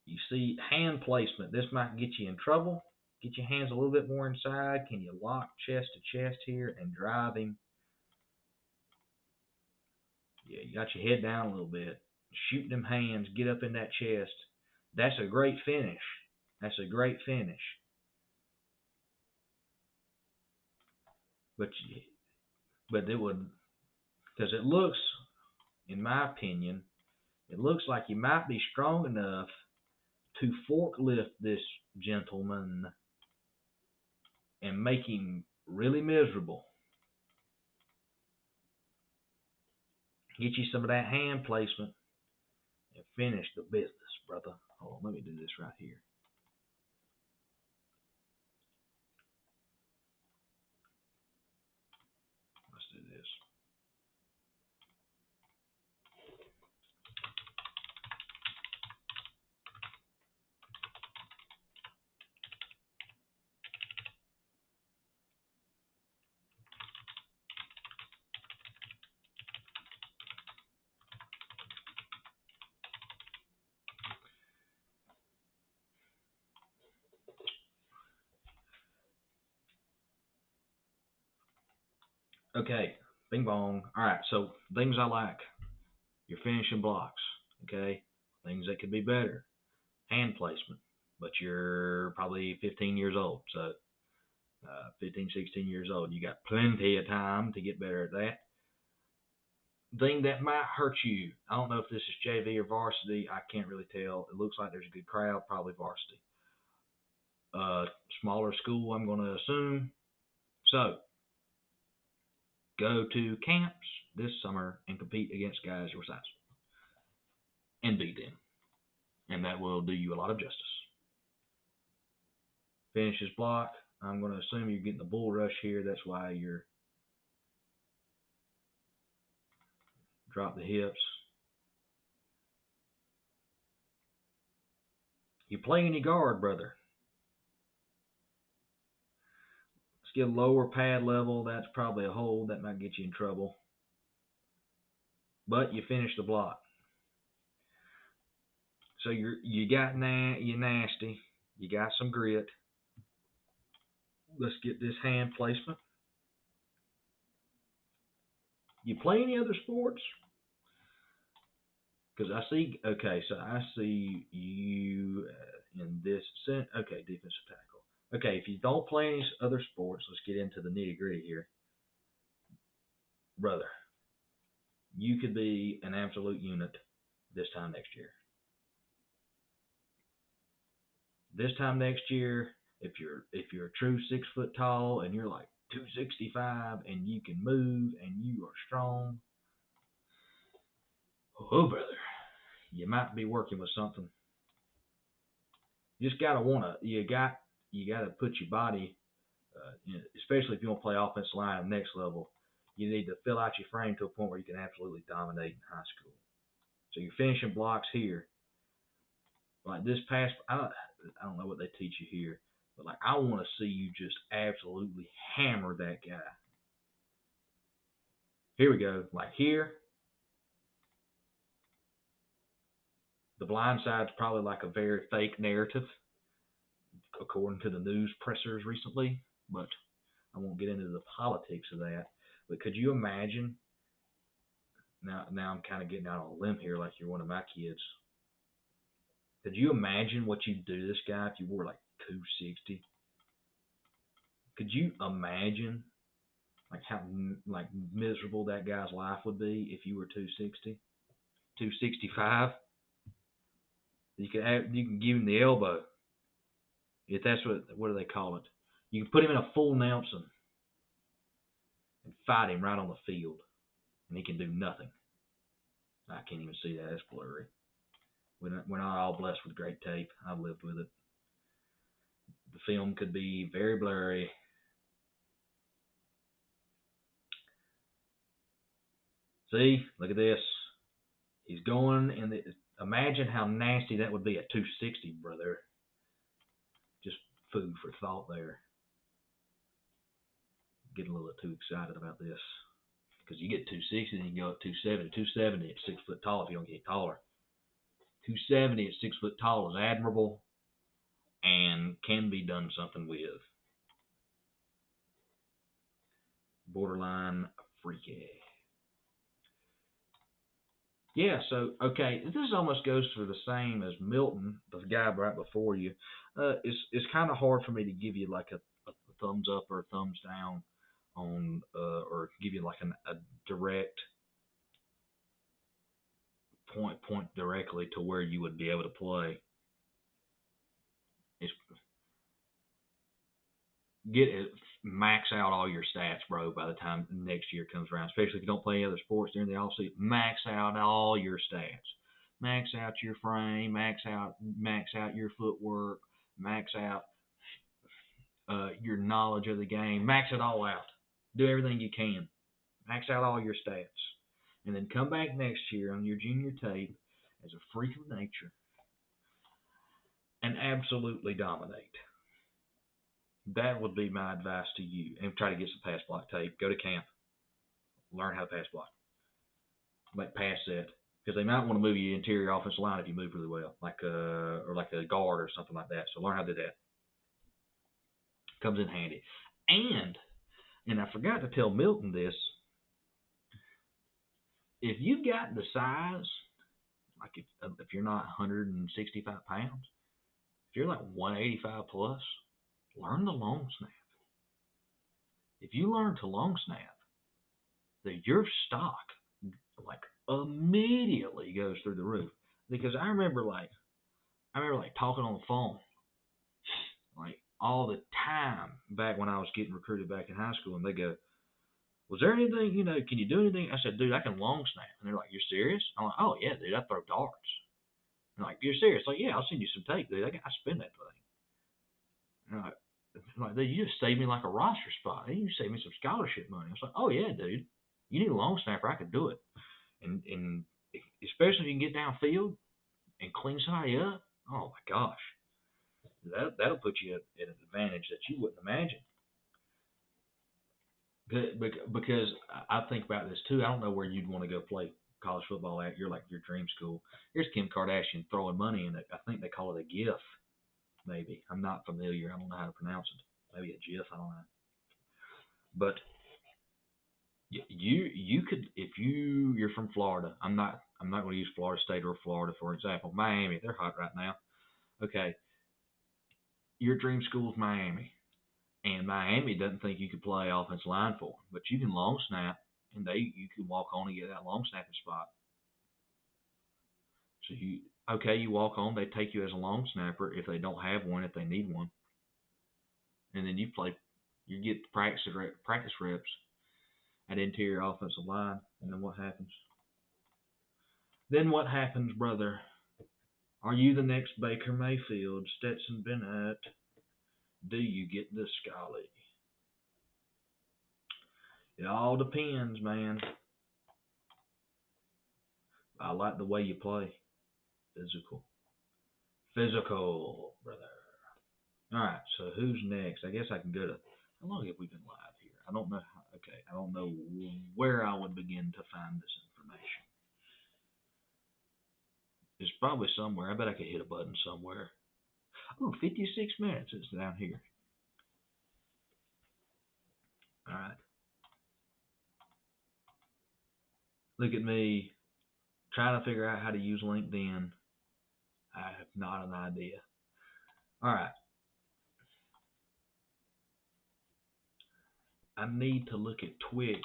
You see, hand placement. This might get you in trouble. Get your hands a little bit more inside. Can you lock chest to chest here and drive him? Yeah, you got your head down a little bit. Shoot them hands. Get up in that chest. That's a great finish. That's a great finish. But it would, because it looks, in my opinion, it looks like you might be strong enough to forklift this gentleman and make him really miserable. Get you some of that hand placement and finish the business, brother. Hold on, let me do this right here. Let's do this. Okay, bing bong. All right, so things I like. Your finishing blocks, okay? Things that could be better. Hand placement, but you're probably 15 years old, so 15, 16 years old. You got plenty of time to get better at that. Thing that might hurt you, I don't know if this is JV or varsity. I can't really tell. It looks like there's a good crowd, probably varsity. Smaller school, I'm going to assume. So, go to camps this summer and compete against guys your size and beat them. And that will do you a lot of justice. Finish his block. I'm going to assume you're getting the bull rush here. That's why you're drop the hips. You play any guard, brother. Let's get a lower pad level. That's probably a hold. That might get you in trouble. But you finish the block. So you're nasty. You got some grit. Let's get this hand placement. You play any other sports? Because I see you in this. Okay, defensive tackle. Okay, if you don't play any other sports, let's get into the nitty gritty here, brother. You could be an absolute unit this time next year. This time next year, if you're a true 6 foot tall and you're like 265 and you can move and you are strong, oh brother, you might be working with something. You just gotta put your body, especially if you want to play offensive line at the next level. You need to fill out your frame to a point where you can absolutely dominate in high school. So you're finishing blocks here. Like this past, I don't know what they teach you here, but like I want to see you just absolutely hammer that guy. Here we go. Like here, the blind side's probably like a very fake narrative, according to the news pressers recently, but I won't get into the politics of that. But could you imagine? Now I'm kind of getting out on a limb here, like you're one of my kids. Could you imagine what you'd do to this guy if you were like 260? Could you imagine like how like miserable that guy's life would be if you were 260, 265? You can give him the elbow. If that's what do they call it? You can put him in a full Nelson and fight him right on the field, and he can do nothing. I can't even see that. It's blurry. We're not all blessed with great tape. I've lived with it. The film could be very blurry. See, look at this. He's going, and imagine how nasty that would be at 260, brother. Just food for thought there. Getting a little too excited about this. Because you get 260, and you can go up 270. 270 at 6 foot tall if you don't get taller. 270 at 6 foot tall is admirable and can be done something with. Borderline freaky. Yeah, so, okay, this almost goes for the same as Milton, the guy right before you. It's kind of hard for me to give you like a thumbs up or a thumbs down on, or give you like a direct point directly to where you would be able to play. It's max out all your stats, bro, by the time next year comes around. Especially if you don't play any other sports during the off season. Max out all your stats. Max out your frame. Max out your footwork. Max out your knowledge of the game. Max it all out. Do everything you can. Max out all your stats. And then come back next year on your junior tape as a freak of nature and absolutely dominate. That would be my advice to you. And try to get some pass block tape. Go to camp. Learn how to pass block. Like pass set. Because they might want to move you interior offensive line if you move really well. Or like a guard or something like that. So learn how to do that. Comes in handy. And I forgot to tell Milton this. If you've got the size, like if you're not 165 pounds, if you're like 185 plus, learn the long snap. If you learn to long snap, then your stock like immediately goes through the roof. Because I remember talking on the phone like all the time back when I was getting recruited back in high school, and they go, Was there anything, can you do anything? I said, dude, I can long snap. And they're like, you're serious? I'm like, oh, yeah, dude, I throw darts. And they're like, you're serious? Like, yeah, I'll send you some tape, dude. I spin that thing. And I'm like, dude, you just saved me like a roster spot. You saved me some scholarship money. I was like, oh, yeah, dude. You need a long snapper, I could do it. And especially if you can get downfield and clean somebody up, oh, my gosh. That'll put you at an advantage that you wouldn't imagine. Because I think about this too. I don't know where you'd want to go play college football at. You're like your dream school. Here's Kim Kardashian throwing money in it. I think they call it a GIF. Maybe I'm not familiar. I don't know how to pronounce it. Maybe a GIF. I don't know. But you could if you're from Florida. I'm not going to use Florida State or Florida for example. Miami. They're hot right now. Okay. Your dream school is Miami. And Miami doesn't think you could play offensive line for them, but you can long snap, and you can walk on and get that long snapping spot. So you walk on, they take you as a long snapper if they don't have one, if they need one, and then you get practice reps at interior offensive line, and then what happens? Then what happens, brother? Are you the next Baker Mayfield, Stetson Bennett? Do you get the Scully? It all depends, man. I like the way you play. Physical, brother. All right, so who's next? I guess I can go to. How long have we been live here? I don't know. Okay, I don't know where I would begin to find this information. It's probably somewhere. I bet I could hit a button somewhere. Oh, 56 minutes. It's down here. All right. Look at me trying to figure out how to use LinkedIn. I have not an idea. All right. I need to look at Twix.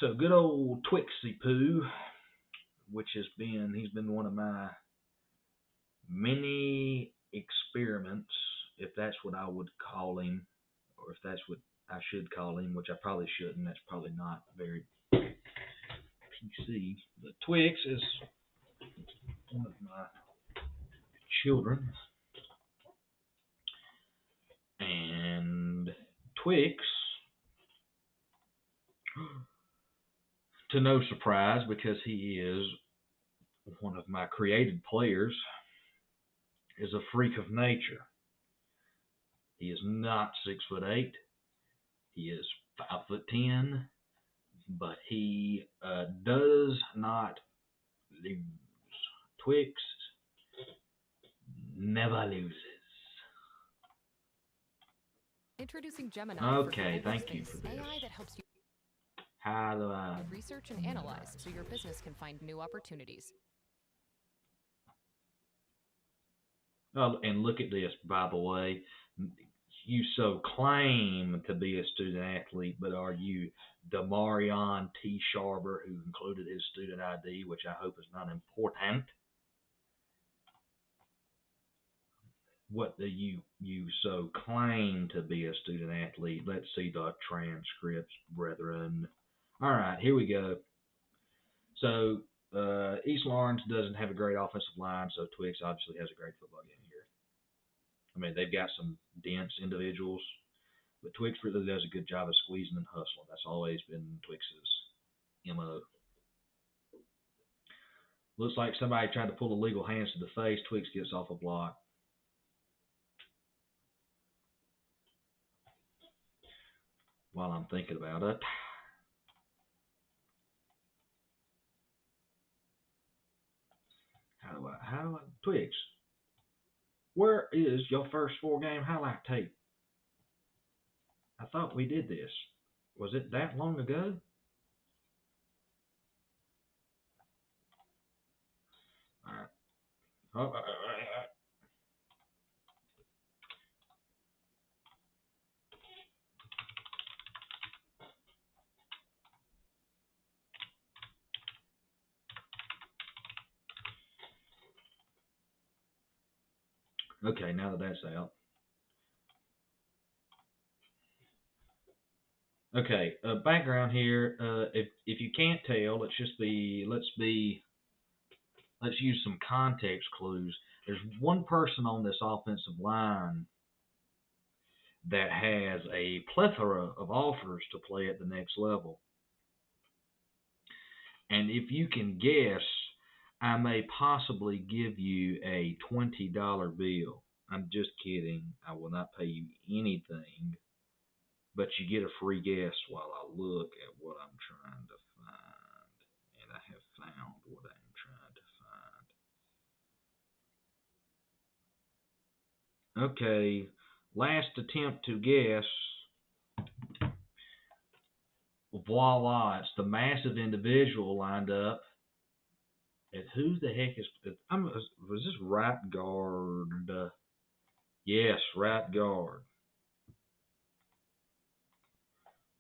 So good old Twixy Poo, which he's been one of my many experiments, if that's what I would call him, or if that's what I should call him, which I probably shouldn't. That's probably not very PC. But Twix is one of my children, and Twix, to no surprise, because he is one of my created players, is a freak of nature. He is not 6'8". He is 5'10", but he does not lose. Twix never loses. Introducing Gemini. Okay, thank you for this. AI that helps you How do I research and analyze so your business can find new opportunities. Oh, and look at this, by the way. You so claim to be a student athlete, but are you Demarion T. Sharber, who included his student ID, which I hope is not important? What do you so claim to be a student athlete? Let's see the transcripts, brethren. All right, here we go. So East Lawrence doesn't have a great offensive line, so Twix obviously has a great football game here. I mean, they've got some dense individuals, but Twix really does a good job of squeezing and hustling. That's always been Twix's MO. Looks like somebody tried to pull illegal hands to the face. Twix gets off a block. While I'm thinking about it. How do I, Twix, where is your first 4-game highlight tape? I thought we did this. Was it that long ago? All right. Okay, now that that's out. Okay, background here. If you can't tell, let's use some context clues. There's one person on this offensive line that has a plethora of offers to play at the next level. And if you can guess, I may possibly give you a $20 bill. I'm just kidding. I will not pay you anything, but you get a free guess while I look at what I'm trying to find. And I have found what I'm trying to find. Okay, last attempt to guess. Voila, it's the massive individual lined up. And who the heck is? Was this right guard? Yes, right guard.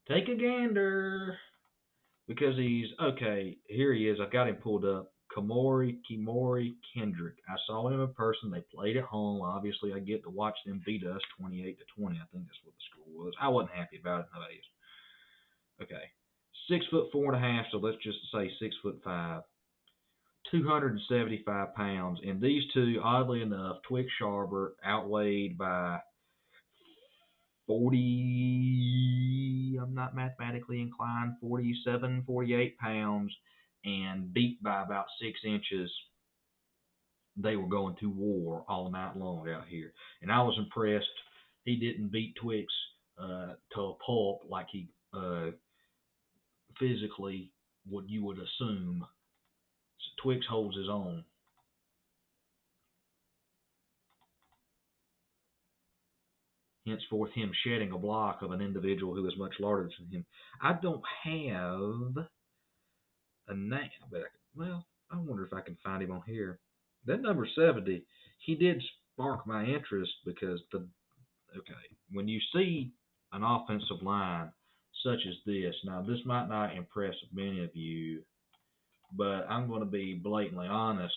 Take a gander because he's okay. Here he is. I've got him pulled up. Kimori Kendrick. I saw him in person. They played at home. Obviously, I get to watch them beat us 28-20. I think that's what the score was. I wasn't happy about it. Nobody is. Okay, 6'4.5". So let's just say 6'5". 275 pounds, and these two, oddly enough, Twix Sharber outweighed by 40, I'm not mathematically inclined, 47, 48 pounds, and beat by about 6 inches. They were going to war all night long out here. And I was impressed. He didn't beat Twix to a pulp like he physically you would assume. So Twix holds his own. Henceforth, him shedding a block of an individual who is much larger than him. I don't have a name, but I wonder if I can find him on here. That number 70, he did spark my interest because when you see an offensive line such as this, now this might not impress many of you, but I'm going to be blatantly honest.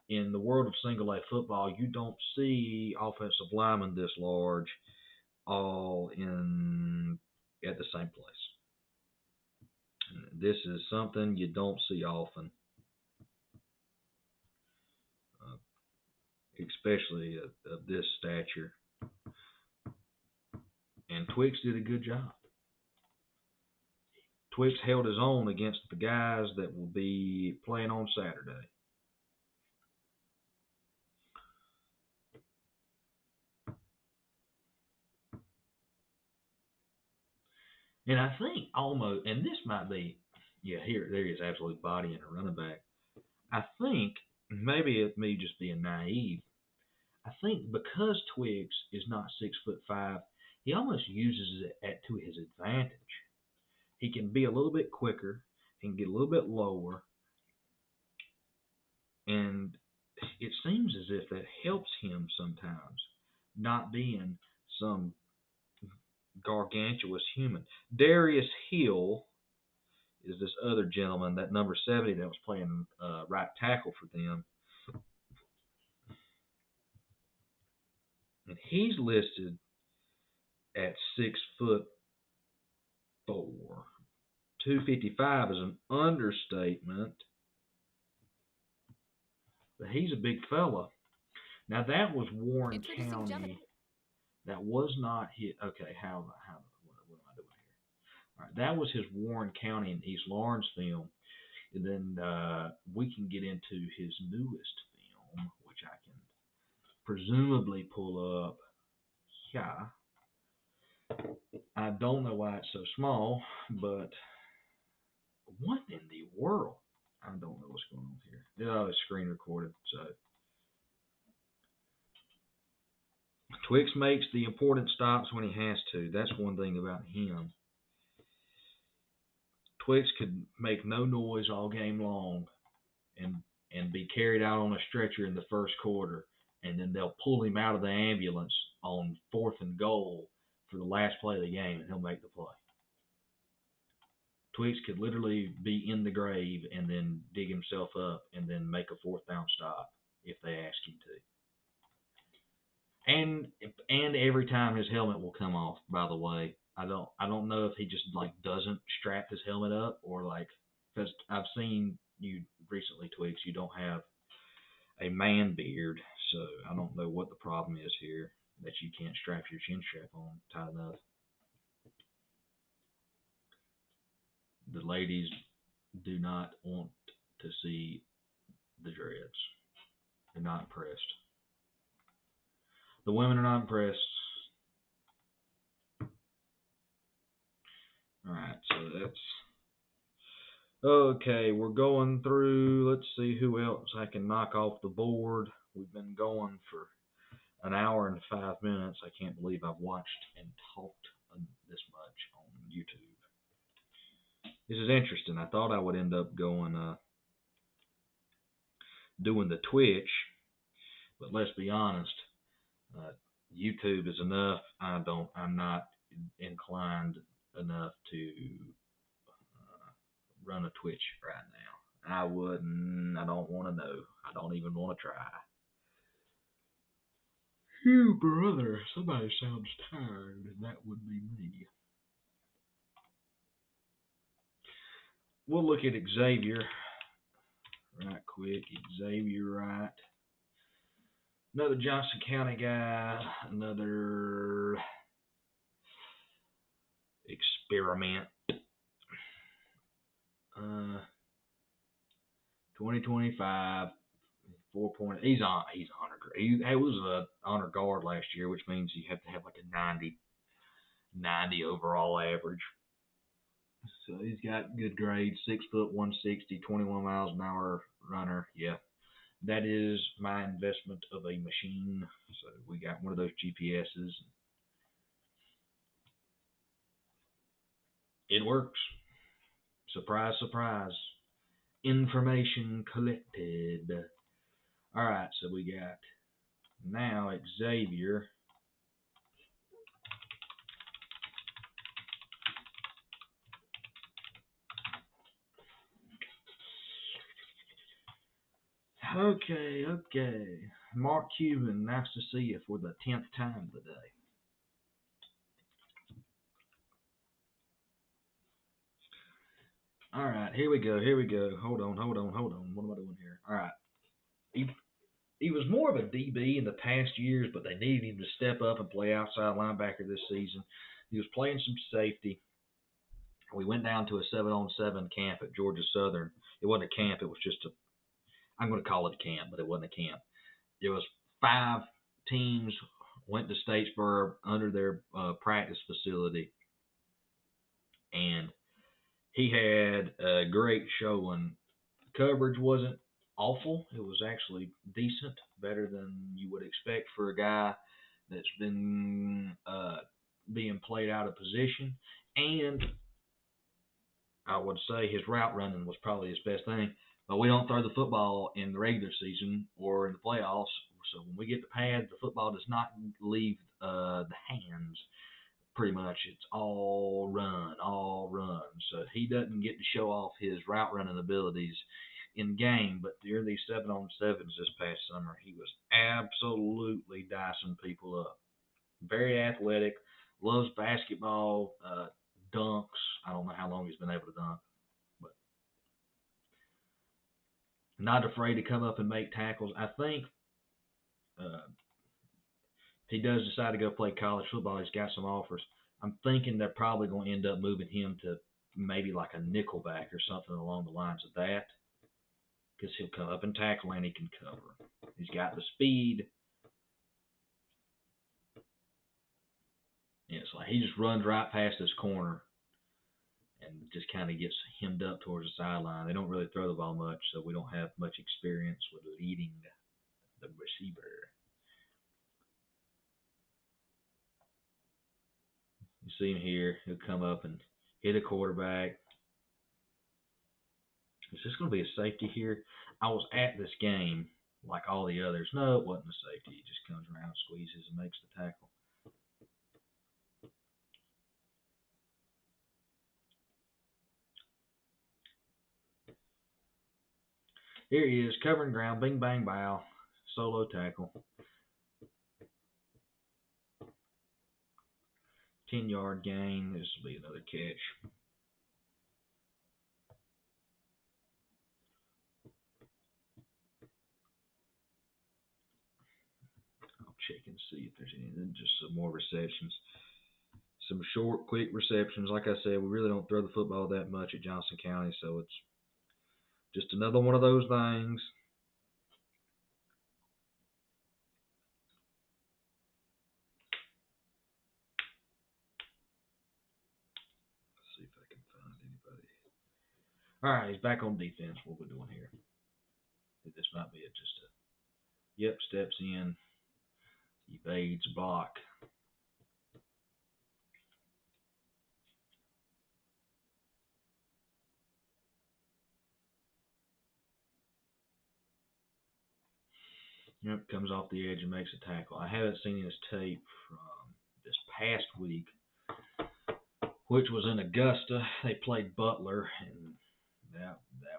In the world of single A football, you don't see offensive linemen this large all in at the same place. This is something you don't see often, especially of this stature. And Twix did a good job. Twix held his own against the guys that will be playing on Saturday. And I think almost, and this might be, here there is absolute body in a running back. I think maybe it's me just being naive. I think because Twix is not 6'5", he almost uses it to his advantage. He can be a little bit quicker, he can get a little bit lower, and it seems as if that helps him sometimes, not being some gargantuous human. Darius Hill is this other gentleman, that number 70 that was playing right tackle for them. And he's listed at 6'4". 255 is an understatement, but he's a big fella. Now that was Warren County. That was not his. Okay, what am I doing here? All right, that was his Warren County and East Lawrence film, and then we can get into his newest film, which I can presumably pull up. Yeah, I don't know why it's so small, but what in the world? I don't know what's going on here. Oh, it's screen recorded, so. Twix makes the important stops when he has to. That's one thing about him. Twix could make no noise all game long and be carried out on a stretcher in the first quarter, and then they'll pull him out of the ambulance on 4th and goal for the last play of the game, and he'll make the play. Twix could literally be in the grave and then dig himself up and then make a 4th down stop if they ask him to. And every time his helmet will come off, by the way. I don't know if he just like doesn't strap his helmet up or like because I've seen you recently tweaks. You don't have a man beard, so I don't know what the problem is here that you can't strap your chin strap on tight enough. The ladies do not want to see the dreads. They're not impressed. The women are not impressed. Alright, so that's okay. We're going through. Let's see who else I can knock off the board. We've been going for an hour and 5 minutes. I can't believe I've watched and talked this much on YouTube. This is interesting. I thought I would end up going doing the Twitch, but let's be honest. YouTube is enough. I'm not inclined enough to run a Twitch right now. I wouldn't. I don't want to know. I don't even want to try. Phew, brother. Somebody sounds tired, and that would be me. We'll look at Xavier right quick. Xavier Wright. Another Johnson County guy. Another experiment. 2025. 4 point. He's honor. He was an honor guard last year, which means you have to have like a 90 overall average. So he's got good grades. 6 foot, 160, 21 miles an hour runner. Yeah, that is my investment of a machine. So we got one of those GPSs. It works. Surprise, surprise. Information collected. All right, so we got now Xavier. Okay. Mark Cuban, nice to see you for the 10th time today. All right, here we go. Hold on. What am I doing here? All right. He was more of a DB in the past years, but they needed him to step up and play outside linebacker this season. He was playing some safety. We went down to a 7-on-7 camp at Georgia Southern. It wasn't a camp. It was just I'm going to call it a camp, but it wasn't a camp. It was 5 teams went to Statesboro under their practice facility, and he had a great showing. Coverage wasn't awful. It was actually decent, better than you would expect for a guy that's been being played out of position. And I would say his route running was probably his best thing. But we don't throw the football in the regular season or in the playoffs. So when we get to pads, the football does not leave the hands. Pretty much, it's all run. So he doesn't get to show off his route running abilities in game, but during these 7-on-7s this past summer, he was absolutely dicing people up. Very athletic, loves basketball, dunks. I don't know how long he's been able to dunk, but not afraid to come up and make tackles. I think he does decide to go play college football. He's got some offers. I'm thinking they're probably going to end up moving him to maybe like a nickelback or something along the lines of that, because he'll come up and tackle and he can cover. He's got the speed. And it's like he just runs right past this corner and just kind of gets hemmed up towards the sideline. They don't really throw the ball much, so we don't have much experience with leading the receiver. You see him here. He'll come up and hit a quarterback. Is this going to be a safety here? I was at this game like all the others. No, it wasn't a safety. He just comes around, squeezes, and makes the tackle. Here he is, covering ground, bing, bang, bow, solo tackle. 10-yard gain. This will be another catch. I'll check and see if there's any. Just some more receptions. Some short, quick receptions. Like I said, we really don't throw the football that much at Johnson County, so it's just another one of those things. Let's see if I can find anybody. All right, he's back on defense. What we're doing here. This might be just a, yep, steps in, evades block. Yep, comes off the edge and makes a tackle. I haven't seen his tape from this past week, which was in Augusta. They played Butler, and that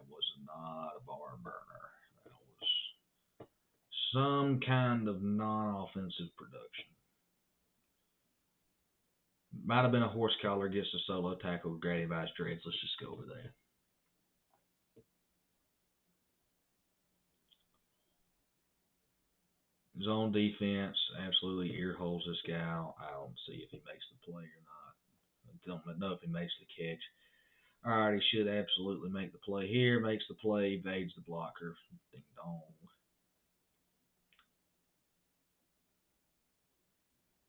was not a barn burner. That was some kind of non-offensive production. Might have been a horse collar, gets a solo tackle, Grady by his dreads. Let's just go over there. Zone defense, absolutely ear holes this guy. I don't see if he makes the play or not. I don't know if he makes the catch. All right, he should absolutely make the play here. Makes the play, evades the blocker. Ding dong.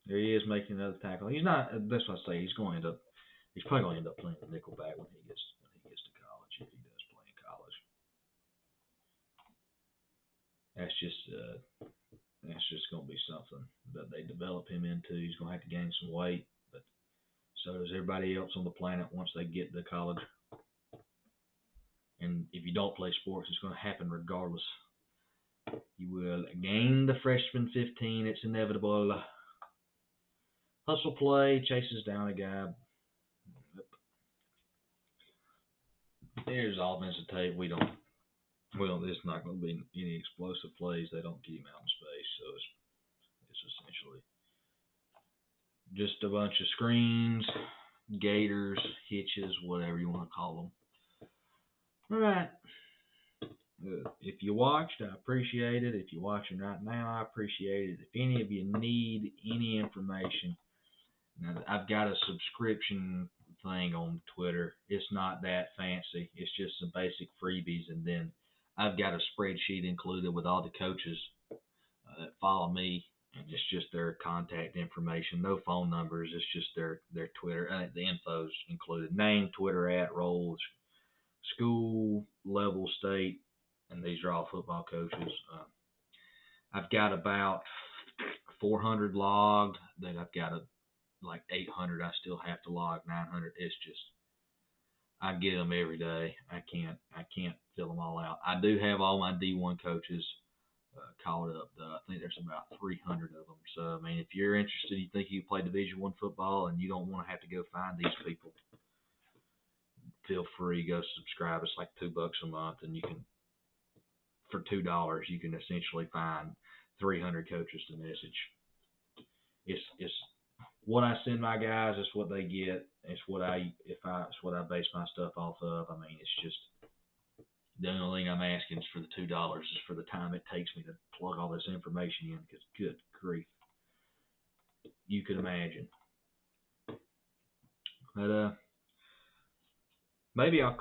There he is making another tackle. He's not. That's what I say. He's probably going to end up playing the nickelback when he gets to college, if he does play in college. That's just going to be something that they develop him into. He's going to have to gain some weight, but so does everybody else on the planet once they get to college. And if you don't play sports, it's going to happen regardless. You will gain the freshman 15. It's inevitable. Hustle play, chases down a guy. There's offensive tape. It's not going to be any explosive plays. They don't get him out in space, so it's essentially just a bunch of screens, gators, hitches, whatever you want to call them. All right. If you watched, I appreciate it. If you're watching right now, I appreciate it. If any of you need any information, now I've got a subscription thing on Twitter. It's not that fancy. It's just some basic freebies, and then I've got a spreadsheet included with all the coaches that follow me, and it's just their contact information. No phone numbers. It's just their Twitter. The info's included. Name, Twitter @roles, school, level, state, and these are all football coaches. I've got about 400 logged. That I've got like 800 I still have to log. 900. It's just I get them every day. I can't fill them all out. I do have all my D1 coaches caught up. I think there's about 300 of them. So I mean, if you're interested, you think you play Division I football, and you don't want to have to go find these people, feel free, go subscribe. It's like $2 a month, and you can, for $2, you can essentially find 300 coaches to message. It's what I send my guys. It's what they get. It's what I base my stuff off of. I mean, it's just the only thing I'm asking is for the $2 is for the time it takes me to plug all this information in. Because good grief, you could imagine. But maybe I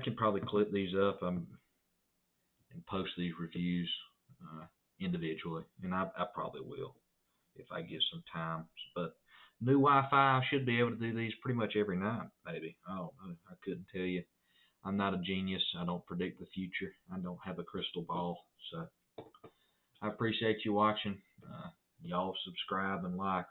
can probably clip these up and post these reviews individually, and I probably will if I get some time. But new Wi-Fi, I should be able to do these pretty much every night, maybe. I don't know. I couldn't tell you. I'm not a genius. I don't predict the future. I don't have a crystal ball. So I appreciate you watching. Y'all subscribe and like.